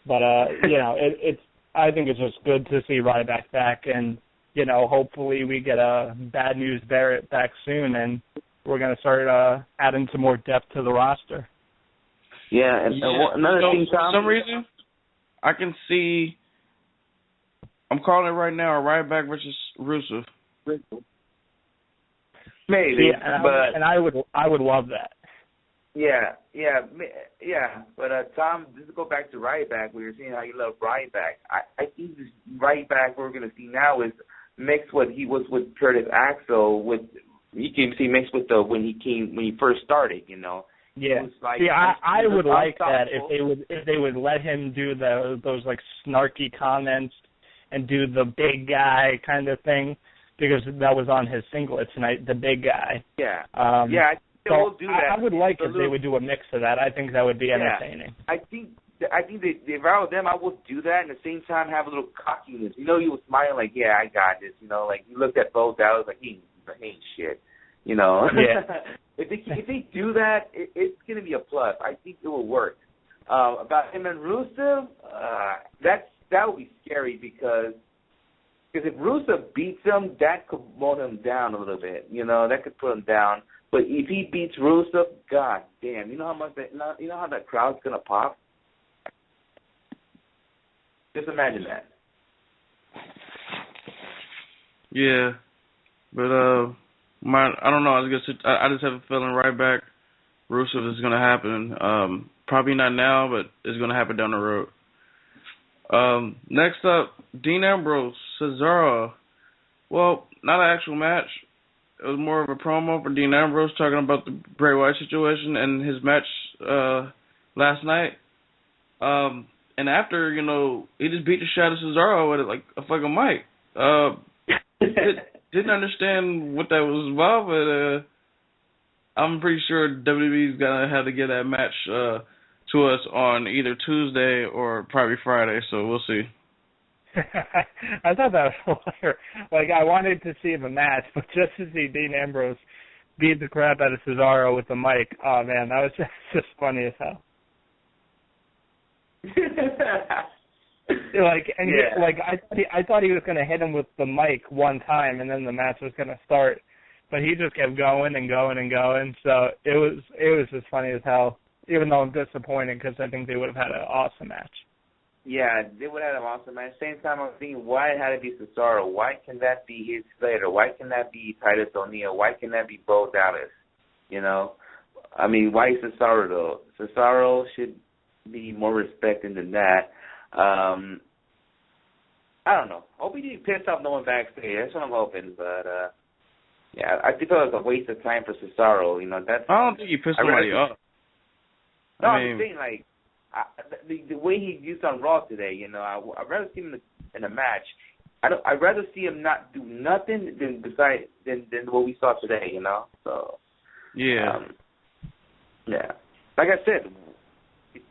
Speaker 6: But it's I think it's just good to see Ryback back, and hopefully we get a Bad News Barrett back soon, and we're gonna start adding some more depth to the roster.
Speaker 5: Yeah, and another thing, Tom,
Speaker 4: for some reason, I can see. I'm calling it right now, Ryback versus Rusev.
Speaker 5: Maybe,
Speaker 6: but I would love that.
Speaker 5: Yeah. But Tom, just to go back to Ryback, we were seeing how you love Ryback. I think this Ryback we're going to see now is mixed what he was with Curtis Axel. You can see mixed with when he first started.
Speaker 6: Yeah.
Speaker 5: Like,
Speaker 6: I would like that if they would let him do those like snarky comments and do the big guy kind of thing, because that was on his singlet tonight, the big guy.
Speaker 5: Yeah.
Speaker 6: So
Speaker 5: we'll do that.
Speaker 6: I would like if they would do a mix of that. I think that would be entertaining.
Speaker 5: I think if I were them, I would do that, and at the same time have a little cockiness. He was smiling like, yeah, I got this. Like he looked at both Dallas like he ain't shit.
Speaker 6: Yeah.
Speaker 5: If they do that, it's going to be a plus. I think it will work. About him and Rusev, that would be scary because if Rusev beats him, that could mold him down a little bit. That could put him down. But if he beats Rusev, god damn, you know how that crowd's gonna pop? Just imagine that.
Speaker 4: Yeah, but I don't know. I just have a feeling Ryback Rusev is gonna happen. Probably not now, but it's gonna happen down the road. Next up, Dean Ambrose, Cesaro. Well, not an actual match. It was more of a promo for Dean Ambrose talking about the Bray Wyatt situation and his match last night. And after, he just beat the shit out of Cesaro with like a fucking mic. Didn't understand what that was about, but I'm pretty sure WWE's gonna have to get that match to us on either Tuesday or probably Friday, so we'll see.
Speaker 6: I thought that was hilarious. Like, I wanted to see the match, but just to see Dean Ambrose beat the crap out of Cesaro with the mic, oh man, that was just funny as hell. I thought he was going to hit him with the mic one time, and then the match was going to start, but he just kept going and going and going. So it was just funny as hell. Even though I'm disappointed because I think they would have had an awesome match.
Speaker 5: Yeah, they would have had an awesome match. Same time, I'm thinking, why it had to be Cesaro? Why can that be Heath Slater? Why can that be Titus O'Neil? Why can that be Bo Dallas? I mean, why Cesaro though? Cesaro should be more respected than that. I don't know. Hope he didn't piss off no one backstage. That's what I'm hoping. But yeah, I think it was a waste of time for Cesaro.
Speaker 4: I don't think he pissed somebody off.
Speaker 5: No, I'm saying like the way he used on Raw today. I'd rather see him in a match. I'd rather see him not do nothing than what we saw today. So
Speaker 4: yeah,
Speaker 5: yeah. Like I said,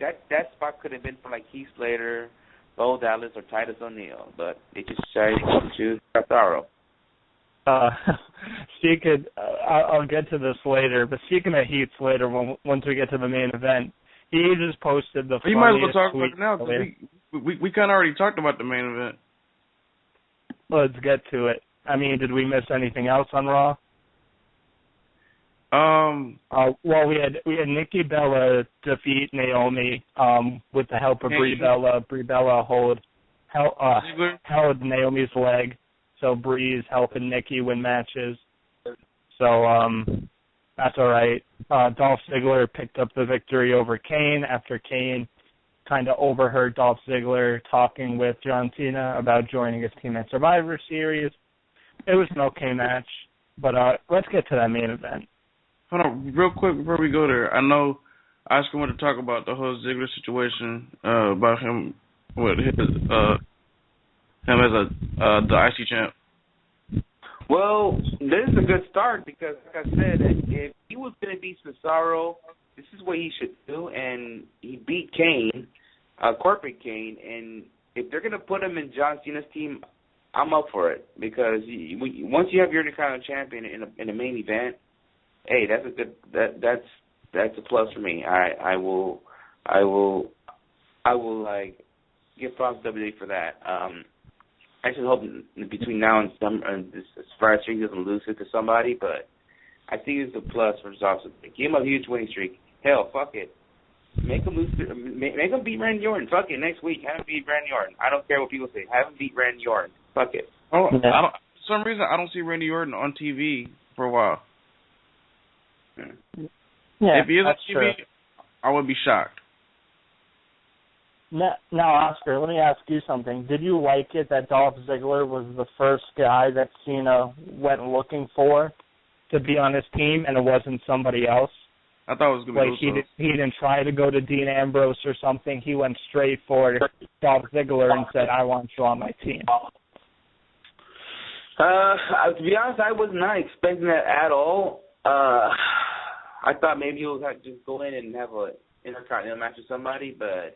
Speaker 5: that spot could have been for like Heath Slater, Bo Dallas, or Titus O'Neil, but they just decided to choose Cesaro.
Speaker 6: I'll get to this later, but speaking of Heath Slater, once we get to the main event, he just posted the funniest tweet.
Speaker 4: You might as well talk about it now, because we kind of already talked about the main event.
Speaker 6: Let's get to it. I mean, did we miss anything else on Raw? Well, we had Nikki Bella defeat Naomi with the help of Brie Bella. Brie Bella held Naomi's leg. So Bree's helping Nikki win matches. So that's all right. Dolph Ziggler picked up the victory over Kane after Kane kind of overheard Dolph Ziggler talking with John Cena about joining his team at Survivor Series. It was an okay match, but let's get to that main event.
Speaker 4: Hold on, real quick before we go there. I know Oscar wanted to talk about the whole Ziggler situation, about him with him as the IC champ.
Speaker 5: Well, this is a good start because, like I said, if he was going to beat Cesaro, this is what he should do, and he beat Kane, corporate Kane, and if they're going to put him in John Cena's team, I'm up for it because once you have your Intercontinental champion in a main event, hey, that's a good that's a plus for me. I will like give props to WWE for that. I just hope between now and Survivor Series doesn't lose it to somebody, but I think it's a plus for Zoff. Give him a huge winning streak. Hell, fuck it. Make him beat Randy Orton. Fuck it. Next week, have him beat Randy Orton. I don't care what people say. Have him beat Randy Orton. Fuck it.
Speaker 4: Oh, for some reason, I don't see Randy Orton on TV for a while.
Speaker 6: Yeah,
Speaker 4: if he is on TV,
Speaker 6: true.
Speaker 4: I would be shocked.
Speaker 6: Now, Oscar, let me ask you something. Did you like it that Dolph Ziggler was the first guy that Cena went looking for to be on his team, and it wasn't somebody else?
Speaker 4: I thought it was going to be
Speaker 6: he didn't try to go to Dean Ambrose or something. He went straight for Dolph Ziggler and said, I want you on my team.
Speaker 5: To be honest, I was not expecting that at all. I thought maybe he would just go in and have an Intercontinental match with somebody, but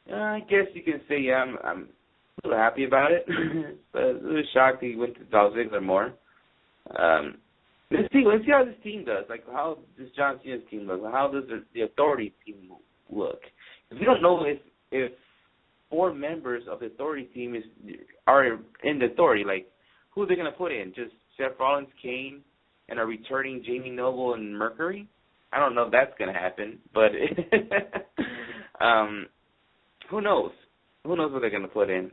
Speaker 5: I guess you can say, yeah, I'm a little happy about it. But I was a little shocked he went to Dolph Ziggler more. Let's see how this team does. Like, how does John Cena's team look? How does the Authority team look? If we don't know if 4 members of the Authority team are in the Authority, like, who are they going to put in? Just Seth Rollins, Kane, and a returning Jamie Noble and Mercury? I don't know if that's going to happen, but who knows? Who knows what they're going to put in?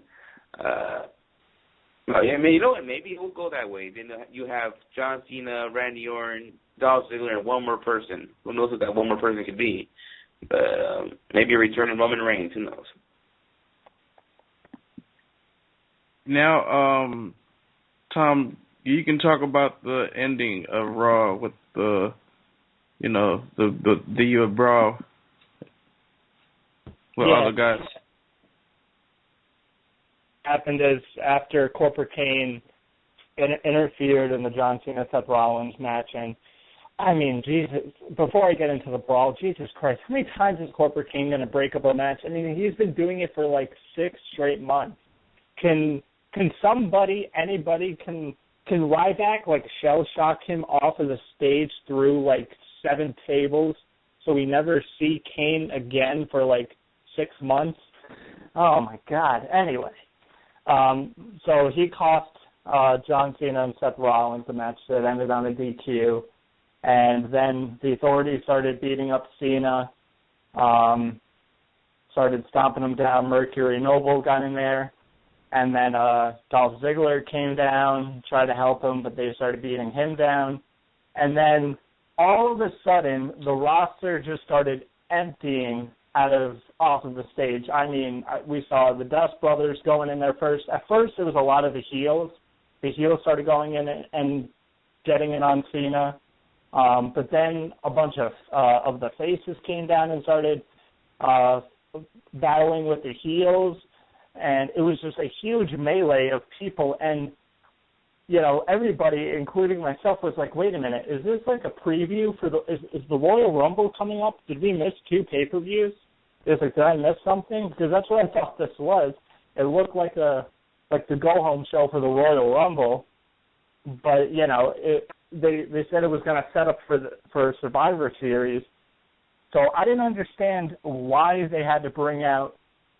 Speaker 5: I mean, you know what? Maybe it will go that way. Then you have John Cena, Randy Orton, Dolph Ziggler, and one more person. Who knows what that one more person could be? Maybe a returning Roman Reigns. Who knows?
Speaker 4: Now, Tom, you can talk about the ending of Raw with the brawl with all the guys.
Speaker 6: Happened is after Corporate Kane interfered in the John Cena Seth Rollins match, and I mean, Jesus, before I get into the brawl, Jesus Christ, how many times is Corporate Kane going to break up a match? I mean, he's been doing it for like 6 straight months. Can anybody, can Ryback like shell shock him off of the stage through like 7 tables so we never see Kane again for like 6 months? Oh my God. Anyway. So he cost John Cena and Seth Rollins the match that ended on a DQ, and then the Authority started beating up Cena, started stomping him down. Mercury Noble got in there, and then Dolph Ziggler came down, tried to help him, but they started beating him down, and then all of a sudden the roster just started emptying off of the stage. I mean, we saw the Dust Brothers going in there first. At first, it was a lot of the heels. The heels started going in and getting it on Cena. But then a bunch of the faces came down and started battling with the heels. And it was just a huge melee of people. And, you know, everybody, including myself, was like, wait a minute, is this like a preview for is the Royal Rumble coming up? Did we miss 2 pay-per-views? It's like, did I miss something? Because that's what I thought this was. It looked like the go-home show for the Royal Rumble, but you know, they said it was going to set up for Survivor Series. So I didn't understand why they had to bring out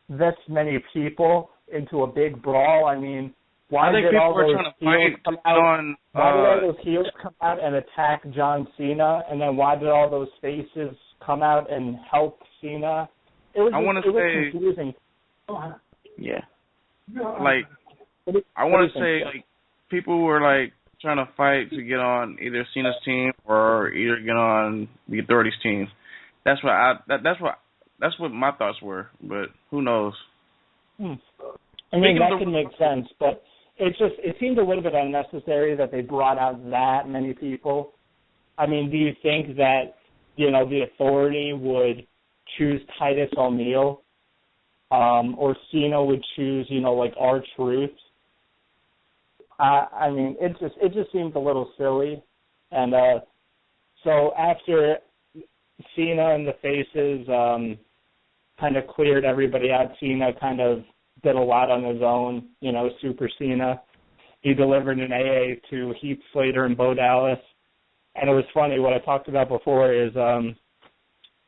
Speaker 6: this many people into a big brawl. I mean, why did all those heels come out? Why did all those heels come out and attack John Cena, and then why did all those faces come out and help Cena? It was confusing.
Speaker 4: Yeah. Like, I want to say, like, people were, like, trying to fight to get on either Cena's team or either get on the Authority's team. That's what That's what my thoughts were, but who knows?
Speaker 6: I mean, that could make sense, but it seemed a little bit unnecessary that they brought out that many people. I mean, do you think that, the Authority would choose Titus O'Neil, or Cena would choose, like R-Truth? I mean, it just seems a little silly. And so after Cena and the Faces kind of cleared everybody out, Cena kind of did a lot on his own, Super Cena. He delivered an AA to Heath Slater and Bo Dallas. And it was funny, what I talked about before is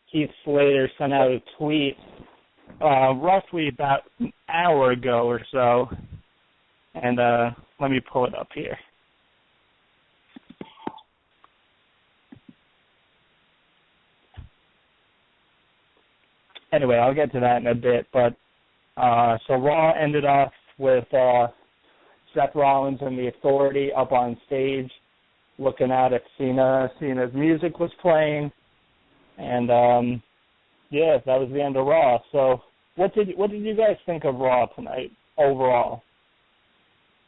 Speaker 6: Heath Slater sent out a tweet roughly about an hour ago or so. And let me pull it up here. Anyway, I'll get to that in a bit. But so Raw ended off with Seth Rollins and the Authority up on stage, looking out at Cena. Cena's music was playing, and that was the end of Raw. So, what did you guys think of Raw tonight overall?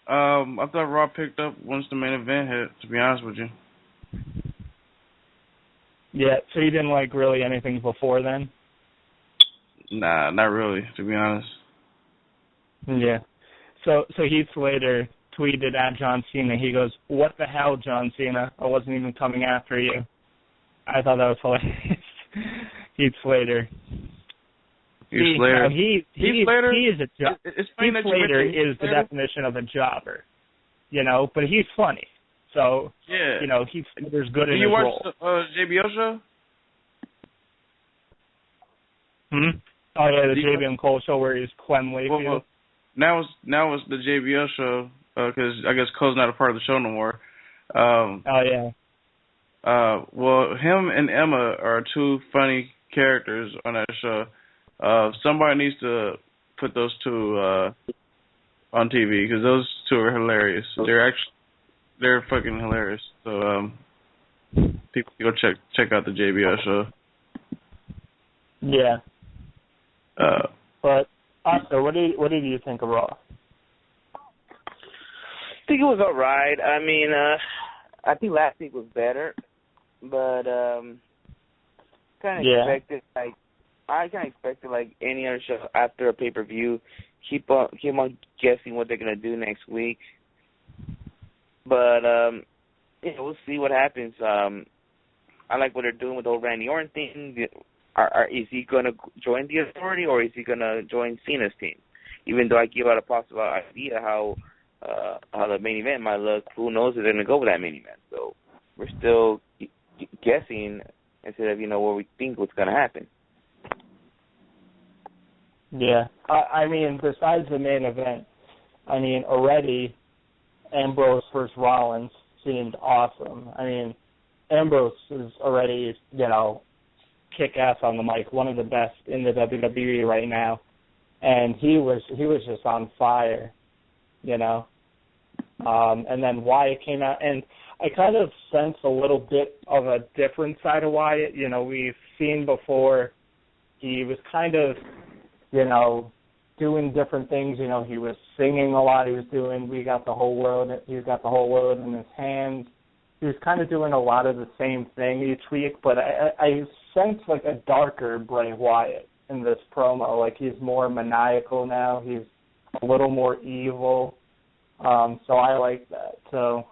Speaker 4: I thought Raw picked up once the main event hit, to be honest with you.
Speaker 6: Yeah, so you didn't like really anything before then?
Speaker 4: Nah, not really, to be honest.
Speaker 6: Yeah. So Heath Slater tweeted at John Cena. He goes, "What the hell, John Cena? I wasn't even coming after you." I thought that was hilarious. Heath Slater.
Speaker 4: Heath Slater.
Speaker 6: He is a jobber. Heath Slater is the definition of a jobber, but he's funny. So,
Speaker 4: yeah.
Speaker 6: Heath Slater's good in his role.
Speaker 4: Did you watch the JBL show?
Speaker 6: Oh, yeah, the JB and Cole show where he's Clem Layfield.
Speaker 4: Well, now it's the JBL show, because I guess Cole's not a part of the show no more.
Speaker 6: Oh, yeah.
Speaker 4: Well, him and Emma are two funny characters on that show. Somebody needs to put those two on TV, because those two are hilarious. They're fucking hilarious. So people go check out the JBL show.
Speaker 6: Yeah. But Oscar, what did you think of Raw?
Speaker 5: I think it was all right. I mean, I think last week was better, but kind of expected like any other show after a pay-per-view, keep on guessing what they're gonna do next week. But we'll see what happens. I like what they're doing with the whole Randy Orton thing. Is he gonna join the Authority, or is he gonna join Cena's team? Even though I give out a possible idea how the main event might look, who knows if they're gonna go with that main event? So we're still guessing instead of what we think what's gonna happen.
Speaker 6: Yeah, I mean, besides the main event, I mean, already Ambrose versus Rollins seemed awesome. I mean, Ambrose is already, kick-ass on the mic, one of the best in the WWE right now, and he was just on fire, and then Wyatt came out, and I kind of sense a little bit of a different side of Wyatt. We've seen before he was kind of, doing different things. He was singing a lot. He was doing He's got the whole world in his hands. He was kind of doing a lot of the same thing each week, but I sense like a darker Bray Wyatt in this promo. Like he's more maniacal now. He's a little more evil. So I like that. So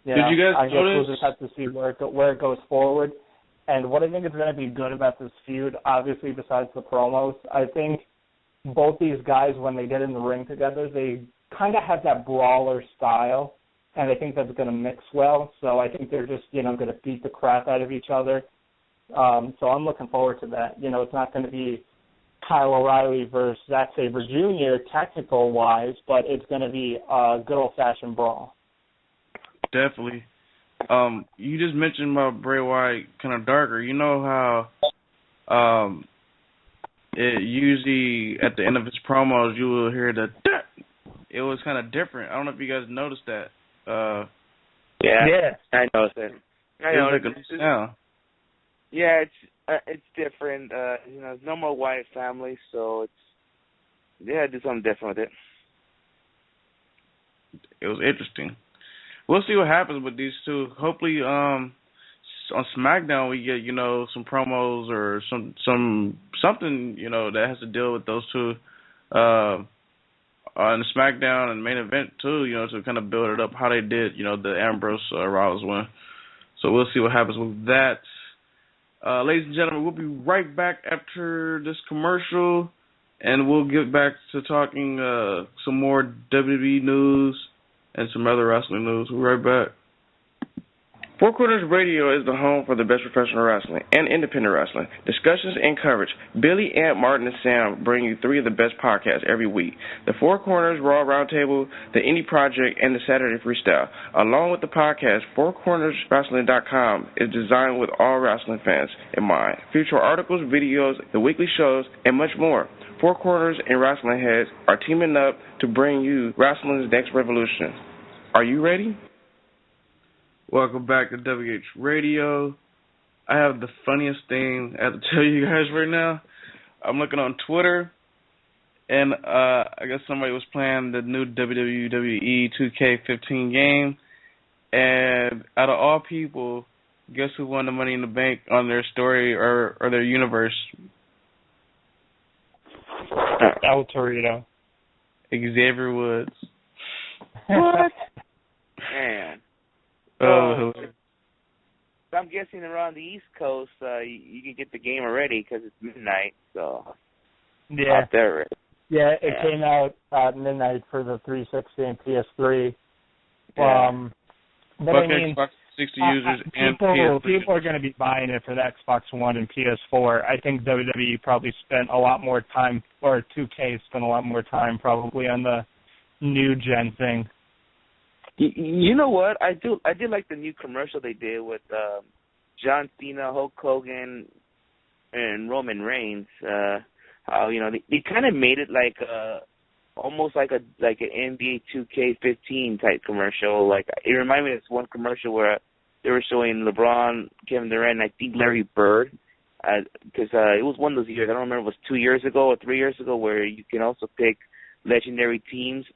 Speaker 4: did you guys
Speaker 6: I guess
Speaker 4: notice?
Speaker 6: we'll just have to see where it goes forward. And what I think is going to be good about this feud, obviously besides the promos, I think both these guys, when they get in the ring together, they kind of have that brawler style, and I think that's going to mix well. So I think they're just, going to beat the crap out of each other. So I'm looking forward to that. It's not going to be Kyle O'Reilly versus Zack Sabre Jr. technical-wise, but it's going to be a good old-fashioned brawl.
Speaker 4: Definitely. You just mentioned about Bray Wyatt kind of darker. You know how it usually at the end of his promos you will hear the it was kind of different. I don't know if you guys noticed that.
Speaker 5: Yeah. I noticed it.
Speaker 4: It was like a sound.
Speaker 5: Yeah, it's different. It's no more Wyatt family, so they had to do something different with it.
Speaker 4: It was interesting. We'll see what happens with these two. Hopefully, on SmackDown we get some promos or something that has to deal with those two on the SmackDown and main event too. To kind of build it up how they did. The Ambrose Rollins one. So we'll see what happens with that. Ladies and gentlemen, we'll be right back after this commercial, and we'll get back to talking some more WWE news and some other wrestling news. We'll be right back. Four Corners Radio is the home for the best professional wrestling and independent wrestling, discussions and coverage. Billy, Ant, Martin, and Sam bring you three of the best podcasts every week. The Four Corners Raw Roundtable, the Indie Project, and the Saturday Freestyle. Along with the podcast, FourCornersWrestling.com is designed with all wrestling fans in mind. Feature articles, videos, the weekly shows, and much more. Four Corners and Wrestling Heads are teaming up to bring you wrestling's next revolution. Are you ready? Welcome back to WH Radio. I have the funniest thing I have to tell you guys right now. I'm looking on Twitter, and I guess somebody was playing the new WWE 2K15 game, and out of all people, guess who won the Money in the Bank on their story or their universe?
Speaker 6: El Torito.
Speaker 4: Xavier Woods.
Speaker 5: What? Man.
Speaker 4: Oh,
Speaker 5: I'm guessing around the East Coast, you can get the game already because it's midnight. So
Speaker 6: yeah,
Speaker 5: out there.
Speaker 6: Yeah, it came out at midnight for the 360 and PS3.
Speaker 4: Yeah.
Speaker 6: But I mean,
Speaker 4: Xbox 60 users and PS3.
Speaker 6: People are going to be buying it for the Xbox One and PS4. I think WWE probably spent a lot more time, or 2K spent a lot more time probably on the new gen thing.
Speaker 5: You know what? I did like the new commercial they did with John Cena, Hulk Hogan, and Roman Reigns. How they kind of made it like almost like an NBA 2K15 type commercial. Like it reminded me of this one commercial where they were showing LeBron, Kevin Durant, and I think Larry Bird. Because it was one of those years. I don't remember if it was 2 years ago or 3 years ago where you can also pick legendary teams.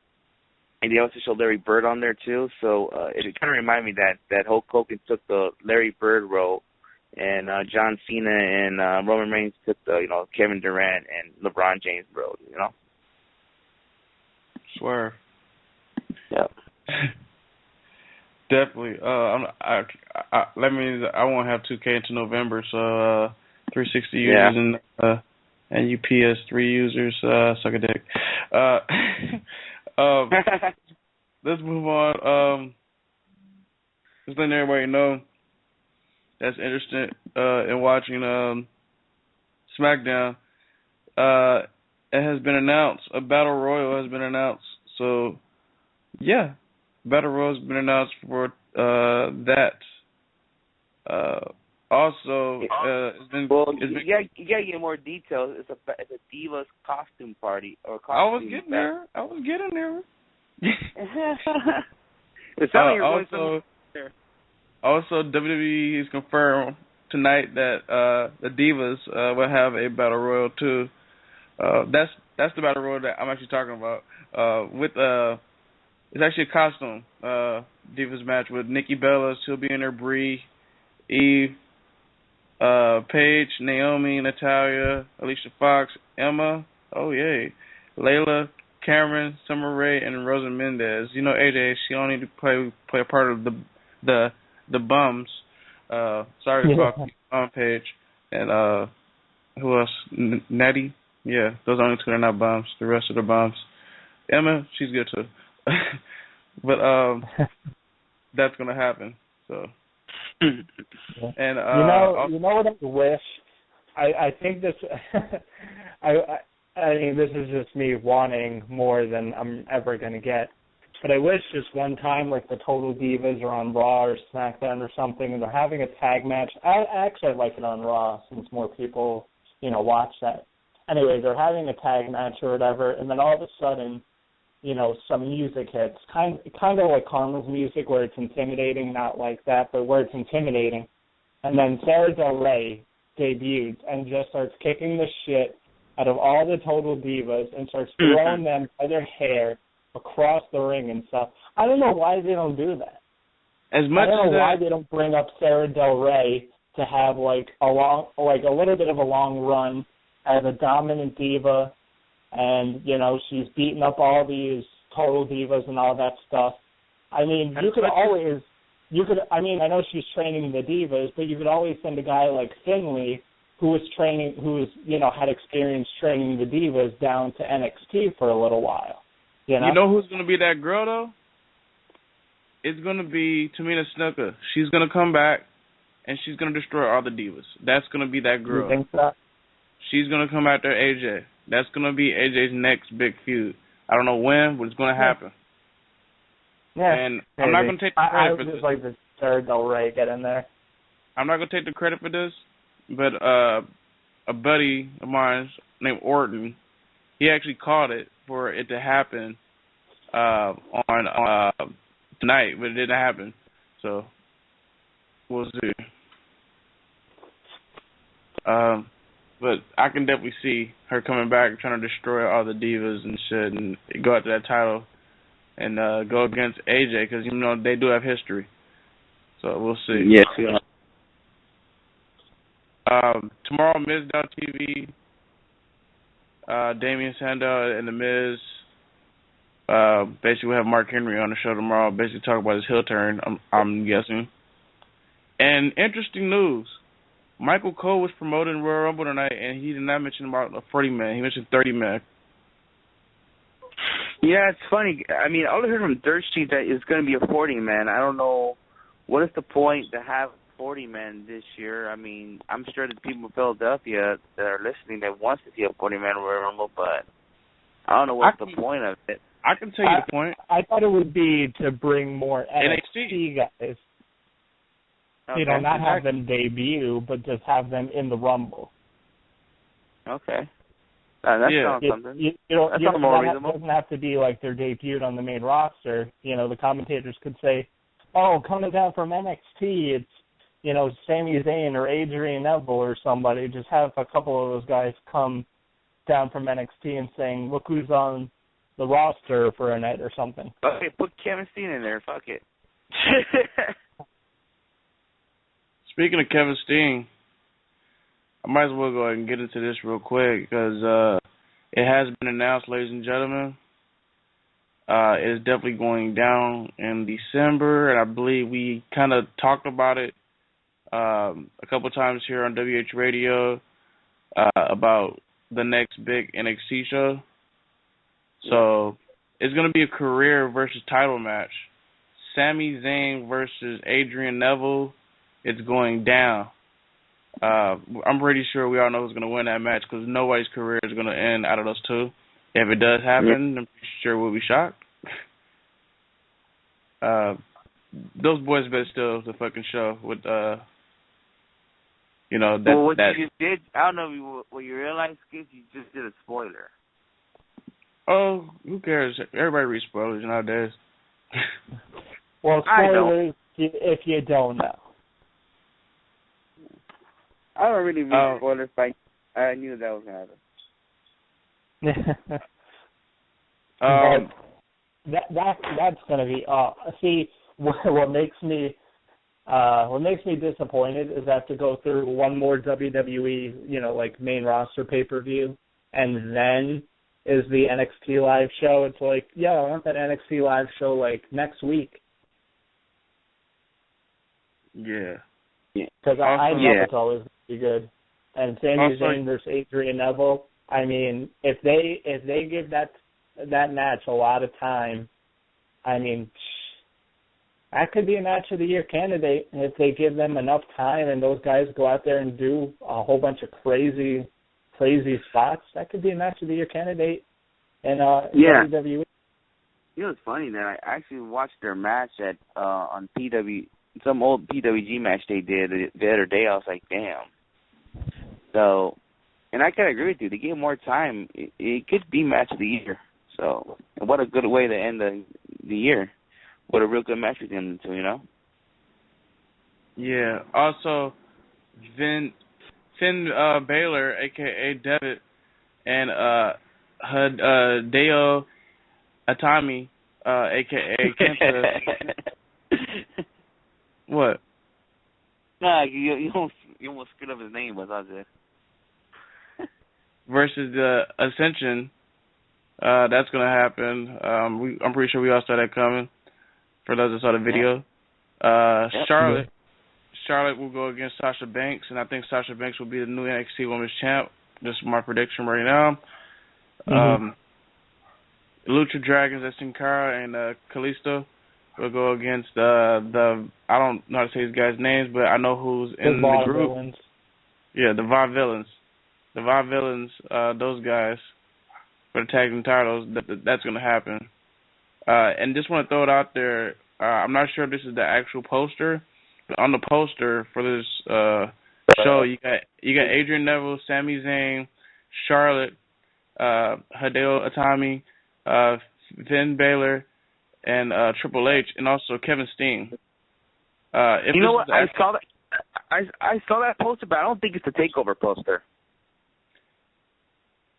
Speaker 5: And they also showed Larry Bird on there, too. So it kind of reminded me that Hulk Hogan took the Larry Bird role, and John Cena and Roman Reigns took the, Kevin Durant and LeBron James role,
Speaker 4: Swear.
Speaker 5: Yeah.
Speaker 4: Definitely. I won't have 2K until November, so 360 users and you PS3 users, suck a dick. Let's move on. Just letting everybody know that's interested in watching SmackDown. It has been announced. A Battle Royal has been announced. So, yeah, Battle Royal has been announced for that. Also, it's been.
Speaker 5: You gotta get more details. It's a Divas costume party or costume.
Speaker 4: I was getting there.
Speaker 5: It's sounding you're going somewhere there.
Speaker 4: Also, WWE has confirmed tonight that the Divas will have a Battle Royal too. That's the Battle Royal that I'm actually talking about. It's actually a costume Divas match with Nikki Bella. She'll be in there. Brie, Eve, Paige, Naomi, Natalya, Alicia Fox, Emma, Layla, Cameron, Summer Rae, and Rosa Mendez. AJ, she only need to play a part of the bums. Sorry to talk on Paige. And who else? Natty? Yeah, those are only two that are not bums. The rest of the bums. Emma, she's good too. But that's gonna happen. So. And
Speaker 6: you know what I wish? I think this. I mean, this is just me wanting more than I'm ever going to get. But I wish just one time, like the Total Divas are on Raw or SmackDown or something, and they're having a tag match. I'd like it on Raw since more people, watch that. Anyway, they're having a tag match or whatever, and then all of a sudden, some music hits, kind of like Karma's music, where it's intimidating, not like that, but where it's intimidating. And then Sarah Del Rey debuts and just starts kicking the shit out of all the Total Divas and starts throwing them by their hair across the ring and stuff. I don't know why they don't do that.
Speaker 4: As much
Speaker 6: I don't know
Speaker 4: as
Speaker 6: why they don't bring up Sarah Del Rey to have like a little bit of a long run as a dominant diva, and you know she's beating up all these Total Divas and all that stuff. I mean, I know she's training the Divas, but you could always send a guy like Finley, who had experience training the Divas, down to NXT for a little while. You know
Speaker 4: who's going to be that girl, though? It's going to be Tamina Snuka. She's going to come back, and she's going to destroy all the Divas. That's going to be that girl.
Speaker 6: You think so?
Speaker 4: She's going to come after AJ. That's going to be AJ's next big feud. I don't know when, but it's going to happen.
Speaker 6: Yeah.
Speaker 4: And I'm not going to take the credit for this.
Speaker 6: I would just like to Sarah Del Rey get in there.
Speaker 4: I'm not going to take the credit for this, but a buddy of mine named Orton, he actually called it for it to happen on tonight, but it didn't happen. So we'll see. But I can definitely see her coming back, trying to destroy all the Divas and shit, and go after that title and go against AJ, because they do have history. So we'll see.
Speaker 5: Yes.
Speaker 4: Tomorrow, Miz.TV, Damian Sandow and The Miz. Basically, we have Mark Henry on the show tomorrow. Basically, talk about his heel turn. I'm guessing. And interesting news: Michael Cole was promoted in Royal Rumble tonight, and he did not mention about a 40-man. He mentioned 30-man.
Speaker 5: Yeah, it's funny. I mean, all I heard from Dirt Sheet that it's going to be a 40-man. I don't know what is the point to have 40-man this year. I mean, I'm sure the people in Philadelphia that are listening that wants to see a 40-man Royal Rumble, but I don't know what's the point of it.
Speaker 4: I can tell you the point.
Speaker 6: I thought it would be to bring more NXT guys.
Speaker 5: Okay.
Speaker 6: Not have them debut, but just have them in the Rumble.
Speaker 5: Okay. That sounds something.
Speaker 6: That doesn't have to be like they're debuted on the main roster. The commentators could say, "Oh, coming down from NXT, it's Sami Zayn or Adrian Neville or somebody." Just have a couple of those guys come down from NXT and saying, "Look who's on the roster for a night" or something.
Speaker 5: Okay, put Kevin Steen in there. Fuck it.
Speaker 4: Speaking of Kevin Steen, I might as well go ahead and get into this real quick because it has been announced, ladies and gentlemen. It is definitely going down in December, and I believe we kind of talked about it a couple of times here on WH Radio about the next big NXT show. So it's going to be a career versus title match. Sami Zayn versus Adrian Neville. It's going down. I'm pretty sure we all know who's going to win that match because nobody's career is going to end out of those two. If it does happen, I'm pretty sure we'll be shocked. Those boys better steal the fucking show with, you
Speaker 5: just did, I don't know what you realize, Skip, you just did a spoiler.
Speaker 4: Oh, who cares? Everybody reads spoilers nowadays.
Speaker 6: Well, spoilers if you don't know.
Speaker 5: I don't really read spoilers, but I knew that was going to happen.
Speaker 6: That's going to be see what makes me disappointed is I have to go through one more WWE main roster pay-per-view, and then is the NXT live show. It's like, I want that NXT live show next week.
Speaker 4: Yeah.
Speaker 6: Because I know it's always going to be good. And Sami Zayn versus Adrian Neville, I mean, if they give that match a lot of time, I mean, that could be a match of the year candidate. And if they give them enough time and those guys go out there and do a whole bunch of crazy spots, that could be a match of the year candidate in WWE.
Speaker 5: It's funny that I actually watched their match on PW, some old PWG match they did the other day. I was like, damn. So, and I kind of agree with you. They gave more time. It could be match of the year. So, what a good way to end the year. What a real good match with them two,
Speaker 4: Yeah. Also, Finn Balor, a.k.a. Devitt, and Hideo Itami, a.k.a. Kenta. What?
Speaker 5: Nah, you almost screwed up his name, but that's it.
Speaker 4: Versus the Ascension. That's going to happen. I'm pretty sure we all saw that coming, for those that saw the video.
Speaker 5: Yep.
Speaker 4: Charlotte will go against Sasha Banks, and I think Sasha Banks will be the new NXT Women's Champ. This is my prediction right now. Lucha Dragons, that's Sin Cara and Kalisto, will go against the I don't know how to say these guys' names, but I know who's in the group. Villains. Yeah, the Vaudevillains. The Vaudevillains, those guys, for the tag team titles, that's going to happen. And just want to throw it out there, I'm not sure if this is the actual poster, but on the poster for this show, you got Adrian Neville, Sami Zayn, Charlotte, Hideo Itami, Finn Balor, and Triple H, and also Kevin Steen.
Speaker 5: You know what? I saw that. I saw that poster, but I don't think it's a takeover poster.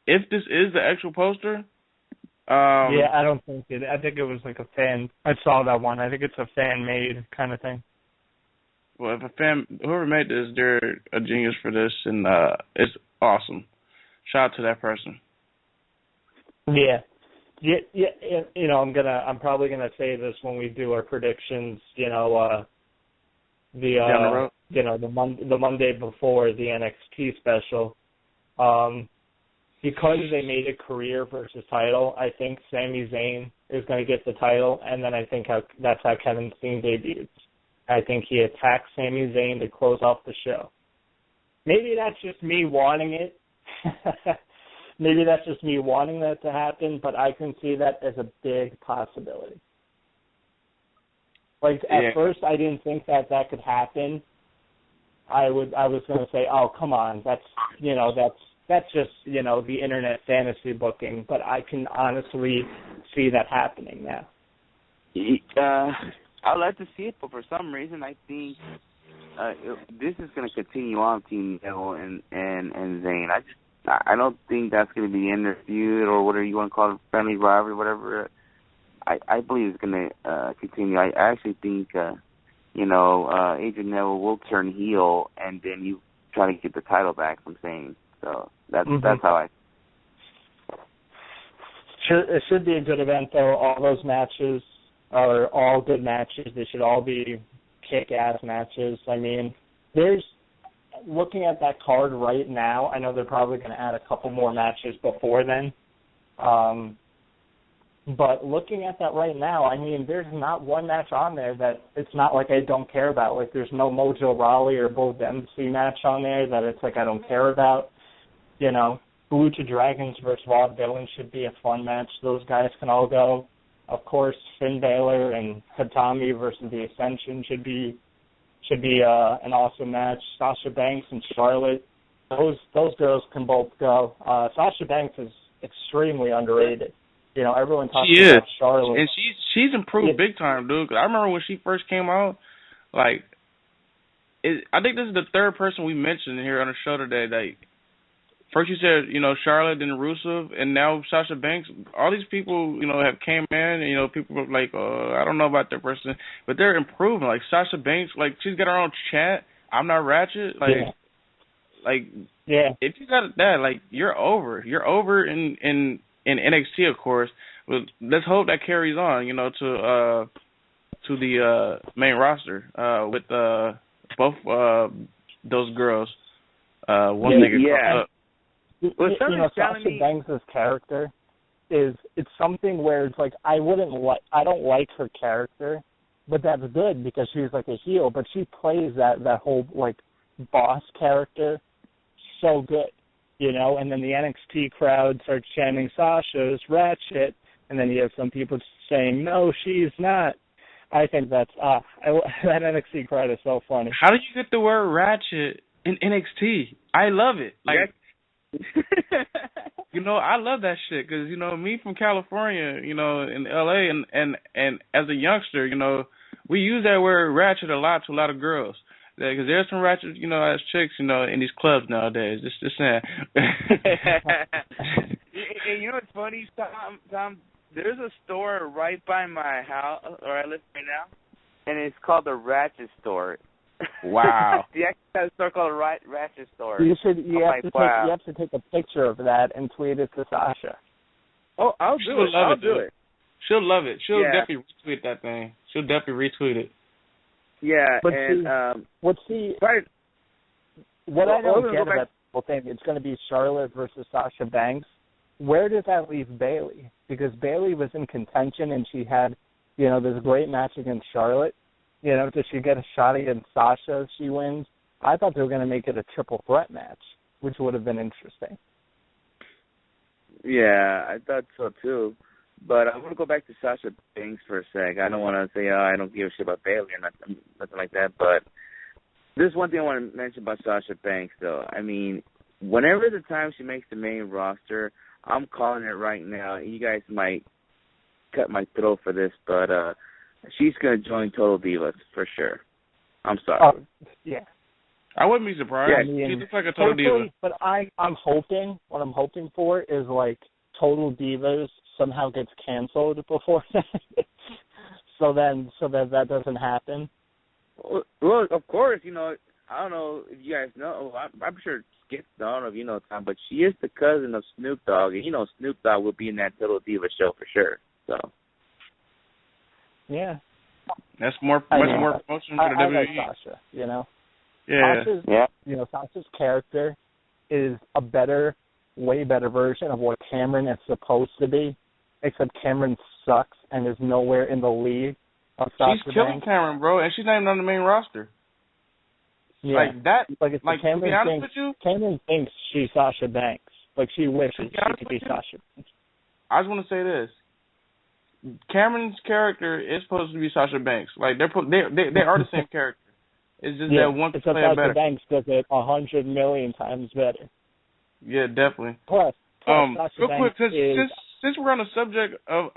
Speaker 4: If this is the actual poster,
Speaker 6: yeah, I don't think it. I think it was like a fan. I saw that one. I think it's a fan-made kind of thing.
Speaker 4: Well, if whoever made this, they're a genius for this, and it's awesome. Shout out to that person.
Speaker 6: Yeah. You know, I'm probably gonna say this when we do our predictions. You know, the Monday before the NXT special. Because they made it career versus title, I think Sami Zayn is going to get the title, and then I think that's how Kevin Steen debuts. I think he attacks Sami Zayn to close off the show. Maybe that's just me wanting it. Maybe that's just me wanting that to happen, but I can see that as a big possibility. Like, at first, I didn't think that could happen. I was going to say, oh, come on, that's just, you know, the internet fantasy booking, but I can honestly see that happening now.
Speaker 5: I'd like to see it, but for some reason I think this is going to continue on between Neville and Zayn. I don't think that's going to be the end of the feud or whatever you want to call it, family rivalry, whatever. I believe it's going to continue. I actually think, Adrian Neville will turn heel, and then you try to get the title back from Zayn. So that's how I.
Speaker 6: It should be a good event, though. All those matches are all good matches. They should all be kick-ass matches. I mean, looking at that card right now, I know they're probably going to add a couple more matches before then. But looking at that right now, I mean, there's not one match on there that it's not like I don't care about. Like, there's no Mojo Rawley or Bull Dempsey match on there that it's like I don't care about. You know, Lucha Dragons versus Vaudevillains should be a fun match. Those guys can all go. Of course, Finn Balor and Hitami versus the Ascension should be an awesome match. Sasha Banks and Charlotte, those girls can both go. Sasha Banks is extremely underrated. You know, everyone talks about Charlotte,
Speaker 4: and she's improved big time, dude. 'Cause I remember when she first came out, like, I think this is the third person we mentioned here on the show today. Like, first you said, you know, Charlotte, then Rusev, and now Sasha Banks. All these people, you know, have came in, and, you know, people are like, I don't know about that person, but they're improving. Like, Sasha Banks, like, she's got her own chant. I'm not Ratchet. Like, if you got that, like, you're over. You're over in NXT, of course. But let's hope that carries on, you know, to the main roster with both those girls. Once they get caught up.
Speaker 6: Sasha Banks' character it's something where it's like I don't like her character, but that's good because she's like a heel, but she plays that whole like boss character so good, you know, and then the NXT crowd starts chanting Sasha's Ratchet, and then you have some people saying, no, she's not. I think that NXT crowd is so funny.
Speaker 4: How did you get the word Ratchet in NXT? I love it. Like, you know, I love that shit because, you know, me from California, you know, in LA, and as a youngster, you know, we use that word Ratchet a lot to a lot of girls. that because there's some ratchet, as chicks, in these clubs nowadays. Just saying.
Speaker 5: And you know what's funny, Tom? There's a store right by my house, where I live right now, and it's called the Ratchet Store.
Speaker 4: Wow.
Speaker 5: You actually have a store called Ratchet Store.
Speaker 6: You have to take a picture of that and tweet it to Sasha.
Speaker 5: Oh, I'll do it.
Speaker 4: She'll love it. She'll definitely retweet that thing. She'll definitely retweet it.
Speaker 5: Yeah,
Speaker 6: but
Speaker 5: and
Speaker 6: what I don't get about the whole thing, it's going to be Charlotte versus Sasha Banks. Where does that leave Bayley? Because Bayley was in contention and she had, this great match against Charlotte. Does she get a shot against Sasha if she wins? I thought they were going to make it a triple threat match, which would have been interesting.
Speaker 5: Yeah, I thought so too. But I want to go back to Sasha Banks for a sec. I don't want to say, I don't give a shit about Bayley or nothing like that. But there's one thing I want to mention about Sasha Banks, though. I mean, whenever the time she makes the main roster, I'm calling it right now. You guys might cut my throat for this, but she's going to join Total Divas for sure. I'm sorry.
Speaker 6: Oh, yeah.
Speaker 4: I wouldn't be surprised.
Speaker 6: Yeah,
Speaker 4: she looks like a Total Diva.
Speaker 6: But I'm hoping, what I'm hoping for is, Total Divas somehow gets canceled before that. so that doesn't happen.
Speaker 5: Well, of course, I don't know if you guys know. I'm sure Skip, I don't know if you know, Tom, but she is the cousin of Snoop Dogg, and Snoop Dogg will be in that Total Diva show for sure. So.
Speaker 6: Yeah.
Speaker 4: That's much more promotion for the WWE.
Speaker 6: I like Sasha,
Speaker 4: Yeah.
Speaker 6: Sasha's character is a way better version of what Cameron is supposed to be, except Cameron sucks and is nowhere in the league of Sasha
Speaker 4: She's killing
Speaker 6: Banks.
Speaker 4: Cameron, bro, and she's not even on the main roster.
Speaker 6: Yeah.
Speaker 4: Like that.
Speaker 6: Cameron thinks she's Sasha Banks. She wishes she could be Sasha Banks.
Speaker 4: I just want to say this. Cameron's character is supposed to be Sasha Banks. They are the same character. It's just that one
Speaker 6: except
Speaker 4: player
Speaker 6: Sasha
Speaker 4: better.
Speaker 6: Banks does it 100 million times better.
Speaker 4: Yeah, definitely.
Speaker 6: Plus
Speaker 4: real
Speaker 6: Sasha
Speaker 4: quick, since we're on the subject of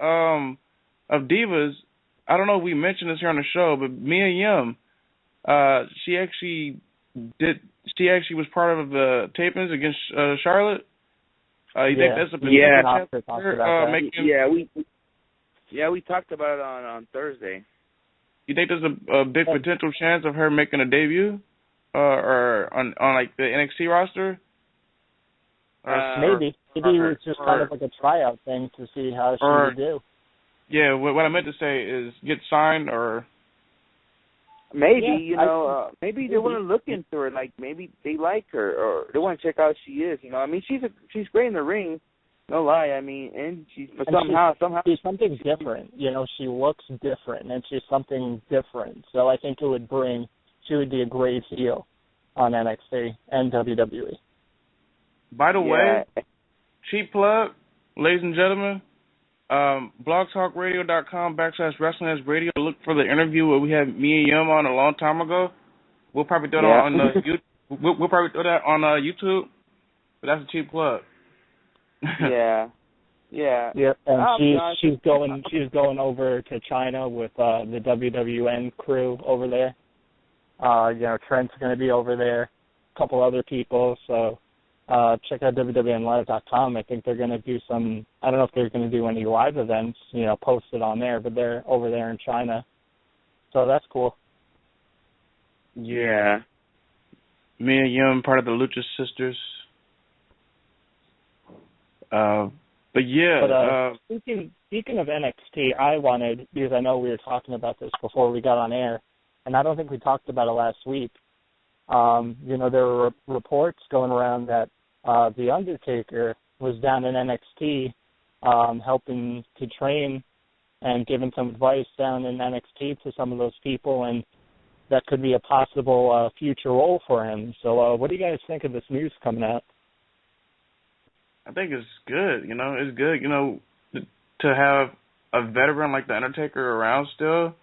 Speaker 4: divas, I don't know if we mentioned this here on the show, but Mia Yim, she actually was part of the tapings against Charlotte. You think that's a potential chance?
Speaker 5: We talked about it on Thursday.
Speaker 4: You think there's a big potential chance of her making a debut, or on the NXT roster?
Speaker 6: Maybe it was just kind of like a tryout thing to see how she would do.
Speaker 4: Yeah, what I meant to say is get signed or.
Speaker 5: Maybe maybe they want to look into her. Maybe they like her or they want to check out who she is. I mean, she's great in the ring. No lie, I mean, and somehow
Speaker 6: she's something different. She looks different, and she's something different. So I think she would be a great heel on NXT and WWE.
Speaker 4: By the way, cheap plug, ladies and gentlemen, blogtalkradio.com/WrestlingHeads Radio. Look for the interview where we had Mia Yim on a long time ago. We'll probably throw that on we'll probably throw that on YouTube, but that's a cheap plug.
Speaker 5: Yeah.
Speaker 6: And she's going over to China with the WWN crew over there. Trent's going to be over there, a couple other people. So check out WWNlive.com. I think they're going to do some. I don't know if they're going to do any live events, posted on there, but they're over there in China. So that's cool.
Speaker 5: Yeah.
Speaker 4: Mia Yim, part of the Lucha Sisters.
Speaker 6: Speaking of NXT, I wanted, because I know we were talking about this before we got on air, and I don't think we talked about it last week. There were reports going around that The Undertaker was down in NXT helping to train and giving some advice down in NXT to some of those people, and that could be a possible future role for him. So what do you guys think of this news coming out?
Speaker 4: I think it's good. It's good, to have a veteran like The Undertaker around still,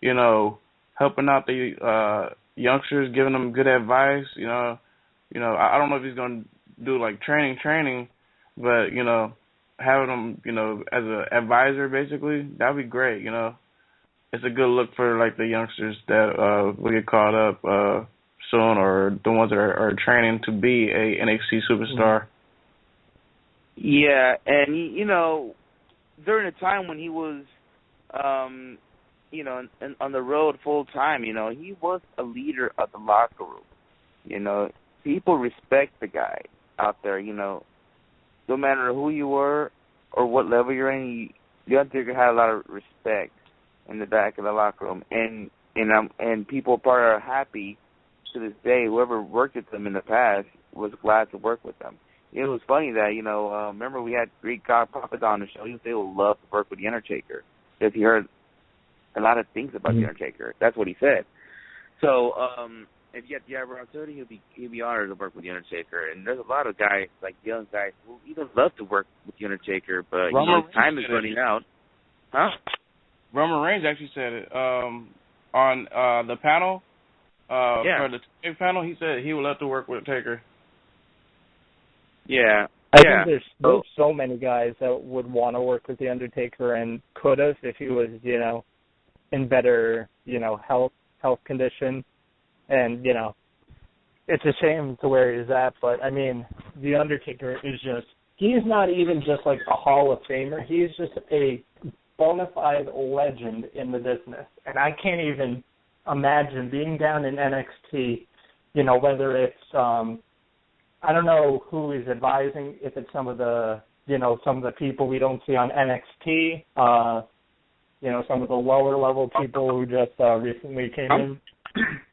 Speaker 4: helping out the youngsters, giving them good advice. I don't know if he's going to do training, but, having him, as an advisor, basically, that would be great, it's a good look for like the youngsters that will get caught up soon, or the ones that are training to be a NXT superstar.
Speaker 5: Yeah, and during a time when he was, on the road full time, he was a leader of the locker room. People respect the guy out there. No matter who you were or what level you're in, the Undertaker had a lot of respect in the back of the locker room, and people probably are happy to this day. Whoever worked with them in the past was glad to work with them. It was funny that remember we had Greek God Papa on the show. He would say he would love to work with the Undertaker because he heard a lot of things about the Undertaker. That's what he said. So if you have the opportunity, he'll be honored to work with the Undertaker. And there's a lot of guys, like young guys, who even love to work with the Undertaker, but his time is running out. Huh?
Speaker 4: Roman Reigns actually said it on the panel. For the Taker panel, he said he would love to work with Taker.
Speaker 5: Yeah.
Speaker 6: I think there's so many guys that would want to work with the Undertaker and could have if he was, in better, health condition. And, it's a shame to where he's at, but I mean, the Undertaker is he's not even just like a Hall of Famer. He's just a bona fide legend in the business. And I can't even imagine being down in NXT, whether it's, I don't know who is advising, if it's some of the people we don't see on NXT, some of the lower level people who just recently came in.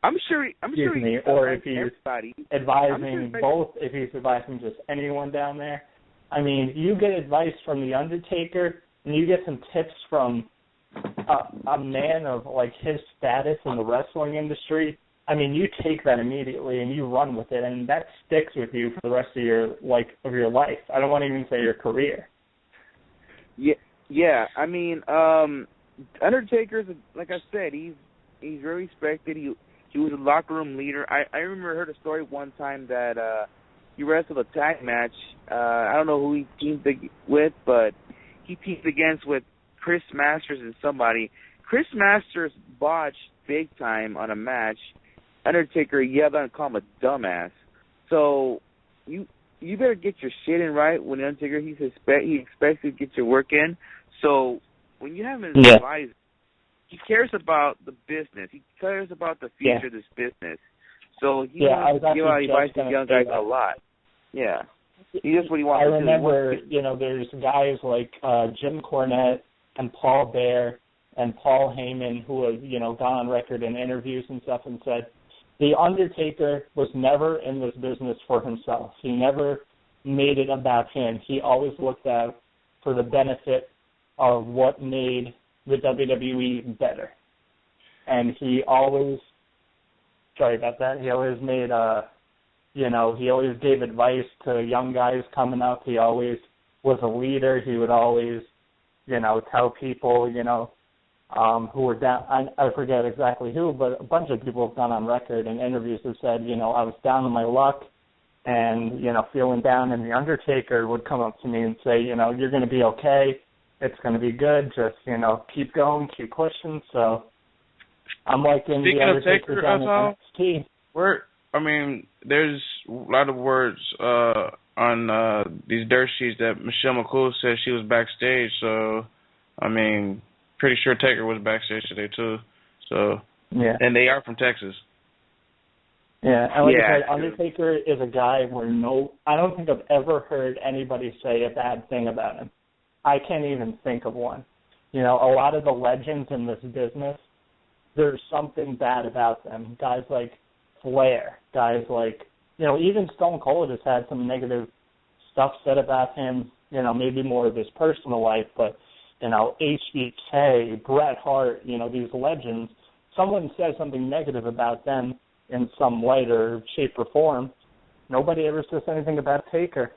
Speaker 5: I'm sure
Speaker 6: or if he's advising both, if he's advising just anyone down there. I mean, you get advice from the Undertaker, and you get some tips from a man of like his status in the wrestling industry. I mean, you take that immediately and you run with it, and that sticks with you for the rest of your life. I don't want to even say your career.
Speaker 5: Yeah. I mean, Undertaker's, like I said, he's very respected. He was a locker room leader. I remember heard a story one time that he wrestled a tag match. I don't know who he teamed with, but he teamed against with Chris Masters and somebody. Chris Masters botched big time on a match. Undertaker yelled out and called him a dumbass. So you better get your shit in right when the Undertaker he expects you to get your work in. So when you have him as advisor, he cares about the business. He cares about the future of this business. So he wants to give out advice to young guys a lot. Yeah. He just what he wants to do.
Speaker 6: I remember, there's guys like Jim Cornette and Paul Bear and Paul Heyman who have, gone on record in interviews and stuff and said, The Undertaker was never in this business for himself. He never made it about him. He always looked out for the benefit of what made the WWE better. And he always, sorry about that, he always made, he always gave advice to young guys coming up. He always was a leader. He would always, tell people, who were down, I forget exactly who, but a bunch of people have gone on record in interviews have said, I was down on my luck and, feeling down, and the Undertaker would come up to me and say, you're going to be okay. It's going to be good. Just, keep going, keep pushing. So I'm liking the Undertaker down in NXT.
Speaker 4: There's a lot of words on these dirt sheets that Michelle McCool said she was backstage. So, pretty sure Taker was backstage today too. So, yeah. And they are from Texas.
Speaker 6: Yeah, and like I said, Undertaker is a guy where I don't think I've ever heard anybody say a bad thing about him. I can't even think of one. A lot of the legends in this business, there's something bad about them. Guys like Flair, guys like, even Stone Cold has had some negative stuff said about him, maybe more of his personal life, but, HBK, Bret Hart, these legends, someone says something negative about them in some way or shape or form, nobody ever says anything about Taker.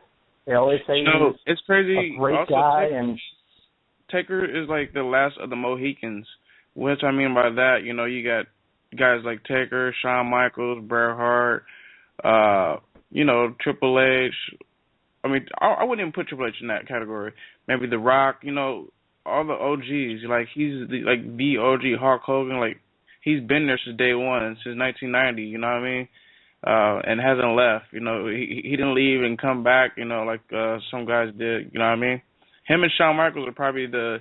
Speaker 6: They always say he's
Speaker 4: it's crazy.
Speaker 6: A great
Speaker 4: also,
Speaker 6: guy. And
Speaker 4: Taker is like the last of the Mohicans. What I mean by that, you got guys like Taker, Shawn Michaels, Bret Hart, Triple H. I wouldn't even put Triple H in that category. Maybe The Rock. all the OGs. Like he's the OG Hulk Hogan. Like he's been there since day one, since 1990. You know what I mean? And hasn't left. You know, he didn't leave and come back. You know, like some guys did. You know what I mean? Him and Shawn Michaels are probably the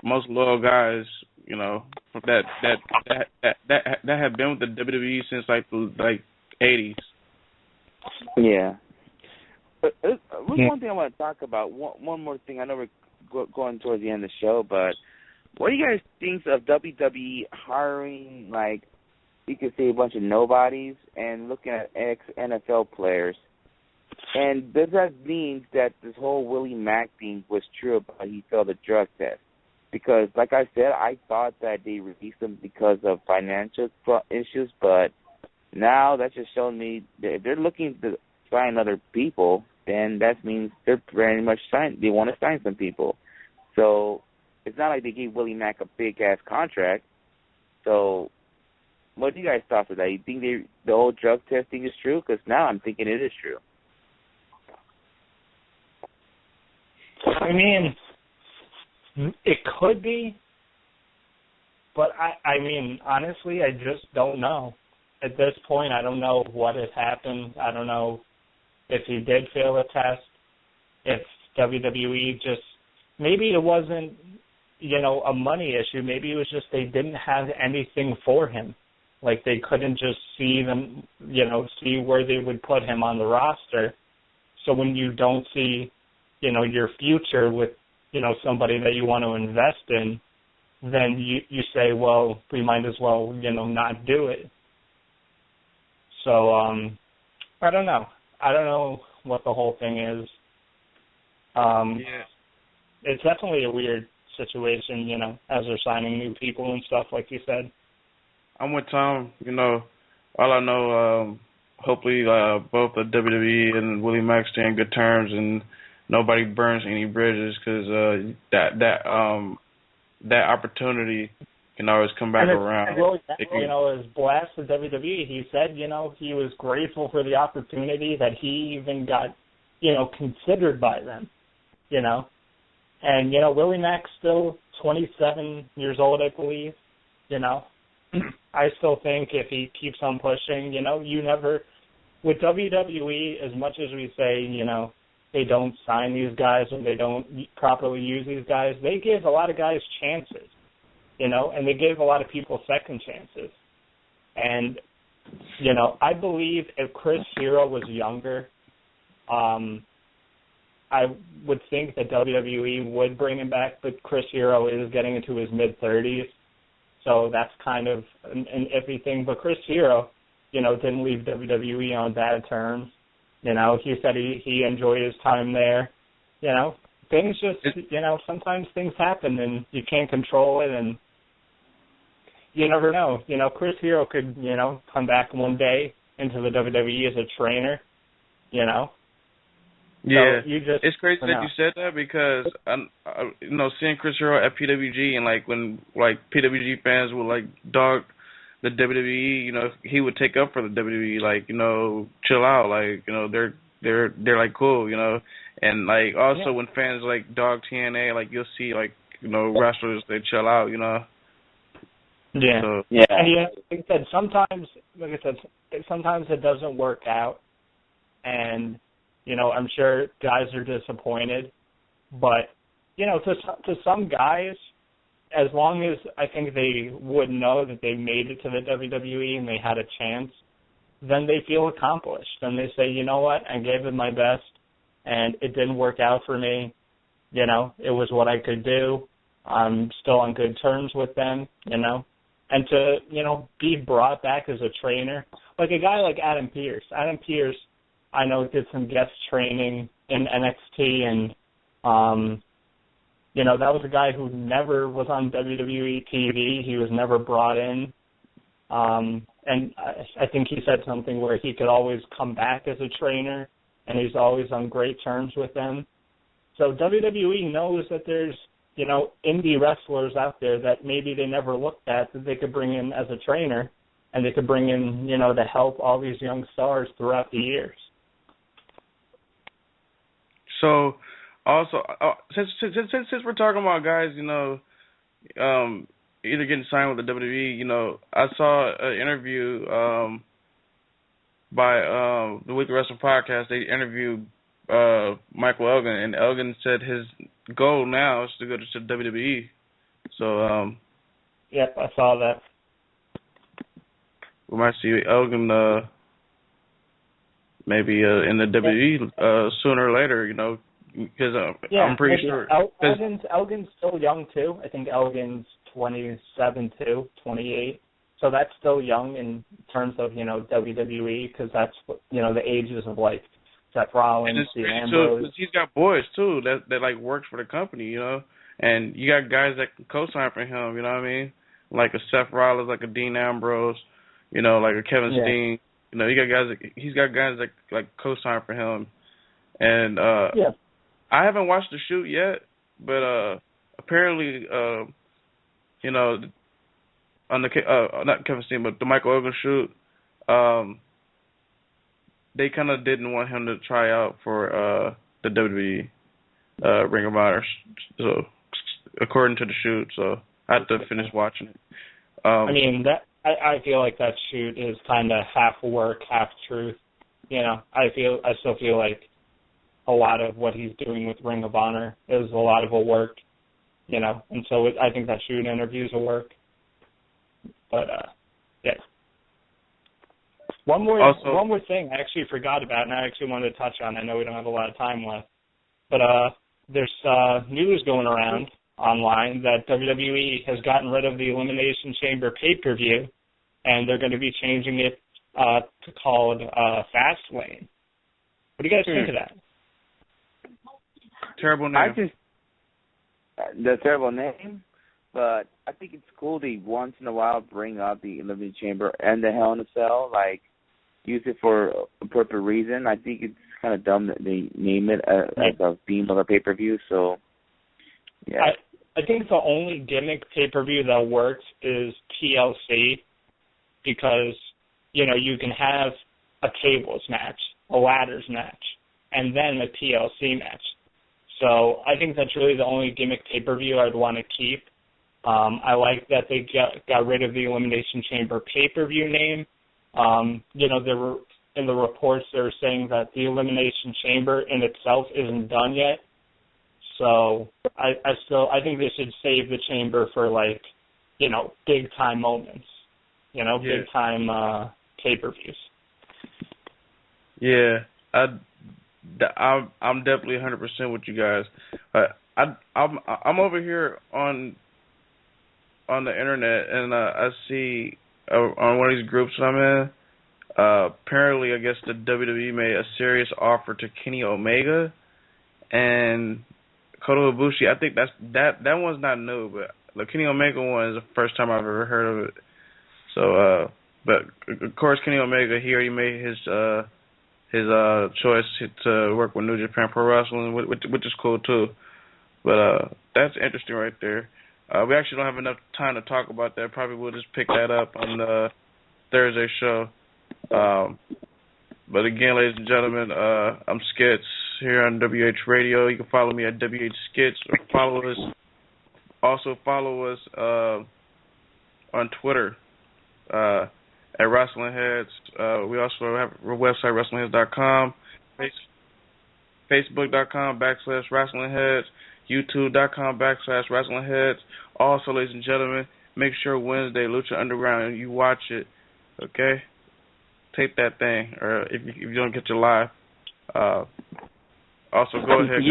Speaker 4: most loyal guys. You know, that have been with the WWE since like the 80s.
Speaker 5: Yeah. But one thing I want to talk about. One more thing. I know we're going towards the end of the show, but what do you guys think of WWE hiring, like, you could say a bunch of nobodies and looking at ex-NFL players? And does that mean that this whole Willie Mack thing was true about he failed a drug test? Because, like I said, I thought that they released him because of financial issues, but now that's just showing me that if they're looking to sign other people, then that means they're very much they want to sign some people. So it's not like they gave Willie Mack a big-ass contract. So what do you guys thought of that? You think the whole drug testing is true? Because now I'm thinking it is true.
Speaker 6: I mean, it could be, but I mean, honestly, I just don't know. At this point, I don't know what has happened. I don't know if he did fail a test, if WWE just, maybe it wasn't, a money issue. Maybe it was just they didn't have anything for him. Like they couldn't just see them, see where they would put him on the roster. So when you don't see, your future with, somebody that you want to invest in, then you say, well, we might as well, not do it. So, I don't know. I don't know what the whole thing is. It's definitely a weird situation, as they're signing new people and stuff, like you said.
Speaker 4: I'm with Tom. All I know, hopefully both the WWE and Willie Mack stay in good terms and nobody burns any bridges, because that opportunity can always come back around.
Speaker 6: Willie Mack, his blast to WWE, he said, he was grateful for the opportunity that he even got, considered by them, And, Willie Mack's still 27 years old, I believe, I still think if he keeps on pushing, you never, with WWE, as much as we say, they don't sign these guys and they don't properly use these guys, they give a lot of guys chances, and they give a lot of people second chances. And, I believe if Chris Hero was younger, I would think that WWE would bring him back, but Chris Hero is getting into his mid-30s, so that's kind of an iffy thing. But Chris Hero, didn't leave WWE on bad terms. He said he enjoyed his time there. Things just, sometimes things happen and you can't control it, and you never know. Chris Hero could, come back one day into the WWE as a trainer,
Speaker 4: Yeah,
Speaker 6: so
Speaker 4: it's crazy that you said that, because seeing Chris Hero at PWG, and when PWG fans would dog the WWE, he would take up for the WWE, chill out, they're cool, and also when fans dog TNA, you'll see wrestlers, they chill out,
Speaker 6: Yeah.
Speaker 4: So,
Speaker 6: yeah. And like I said, sometimes it doesn't work out, and I'm sure guys are disappointed, but to some guys, as long as I think they would know that they made it to the WWE and they had a chance, then they feel accomplished. And they say, you know what, I gave it my best, and it didn't work out for me. It was what I could do. I'm still on good terms with them, And to, be brought back as a trainer, like a guy like Adam Pearce. Adam Pearce, I know, did some guest training in NXT, and that was a guy who never was on WWE TV. He was never brought in. And I think he said something where he could always come back as a trainer, and he's always on great terms with them. So WWE knows that there's, indie wrestlers out there that maybe they never looked at that they could bring in as a trainer, and they could bring in, to help all these young stars throughout the years.
Speaker 4: So, Also, since we're talking about guys, either getting signed with the WWE, I saw an interview by the Weekly Wrestling Podcast. They interviewed Michael Elgin, and Elgin said his goal now is to go to WWE. So,
Speaker 6: yep, I saw that.
Speaker 4: We might see Elgin maybe in the WWE sooner or later, because I'm pretty sure.
Speaker 6: Elgin's still young too. I think Elgin's 27 too, 28. So that's still young in terms of WWE, because that's the ages of like Seth Rollins, Dean Ambrose.
Speaker 4: He's got boys too that like works for the company, and you got guys that can co-sign for him. You know what I mean? Like a Seth Rollins, like a Dean Ambrose, like a Kevin Steen. He's got guys that like co-sign for him, and I haven't watched the shoot yet, but apparently, on the not Kevin Steen, but the Michael Elgin shoot, they kind of didn't want him to try out for the WWE Ring of Honor, so according to the shoot, so I had to finish watching it.
Speaker 6: I feel like that shoot is kind of half work, half truth. I still feel like a lot of what he's doing with Ring of Honor is a lot of a work, and so I think that shoot interview is a work. But yeah. One more thing I actually forgot about, and I actually wanted to touch on. I know we don't have a lot of time left, but there's news going around online that WWE has gotten rid of the Elimination Chamber pay-per-view, and they're going to be changing it to called Fastlane. What do you guys think of that?
Speaker 4: Terrible name.
Speaker 5: The terrible name, but I think it's cool they once in a while bring up the Elimination Chamber and the Hell in a Cell, like use it for a proper reason. I think it's kind of dumb that they name it as a theme of a pay-per-view, so yeah.
Speaker 6: I think the only gimmick pay-per-view that works is TLC, because, you can have a tables match, a ladders match, and then a TLC match. So I think that's really the only gimmick pay-per-view I'd want to keep. I like that they got rid of the Elimination Chamber pay-per-view name. There were, in the reports, they were saying that the Elimination Chamber in itself isn't done yet. So I think they should save the chamber for big time moments, big time pay-per-views.
Speaker 4: Yeah, I'm definitely 100% with you guys. I'm over here on the internet, and I see on one of these groups that I'm in. Apparently, I guess the WWE made a serious offer to Kenny Omega and Kota Ibushi. I think that one's not new, but the Kenny Omega one is the first time I've ever heard of it. So, but of course, Kenny Omega, he already made his choice to work with New Japan Pro Wrestling, which is cool too. But that's interesting right there. We actually don't have enough time to talk about that. Probably we'll just pick that up on the Thursday show. But again, ladies and gentlemen, I'm Skits here on WH Radio. You can follow me at WH Skits, or follow us. Also follow us on Twitter at WrestlingHeads. We also have our website, WrestlingHeads.com, Facebook.com/WrestlingHeads, YouTube.com/WrestlingHeads. Also, ladies and gentlemen, make sure Wednesday, Lucha Underground, you watch it, okay? Tape that thing, or if you don't get your live. Also, go ahead.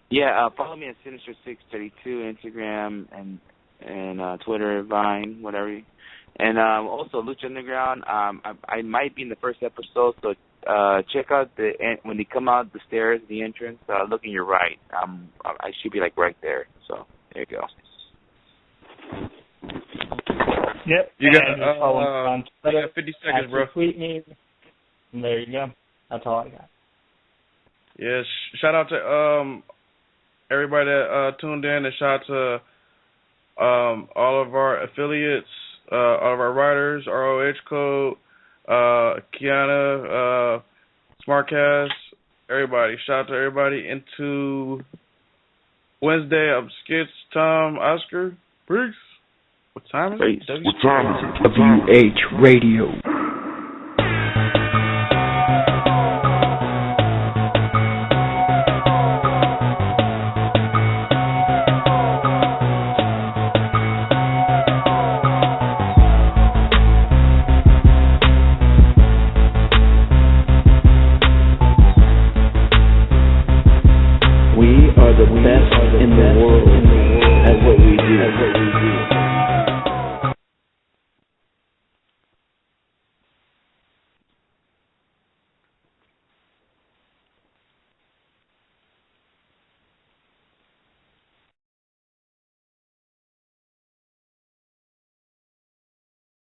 Speaker 5: Yeah. Follow me at Sinister632, Instagram and Twitter, Vine, whatever. And also Lucha Underground. I might be in the first episode, so check out when they come out the stairs, the entrance. Look in your right. I should be right there. So there you go.
Speaker 6: Yep.
Speaker 4: You got
Speaker 6: on Twitter,
Speaker 4: 50 seconds, bro.
Speaker 6: Tweet me. And there you go. That's all I got.
Speaker 4: Yes. Shout out to everybody that tuned in, and shout out to all of our affiliates, all of our writers, ROH Code, Kiana, Smartcast, everybody. Shout out to everybody. Into Wednesday of Skits, Tom, Oscar, Briggs. What time is it?
Speaker 3: What time is it? WH Radio. We are the best in the world.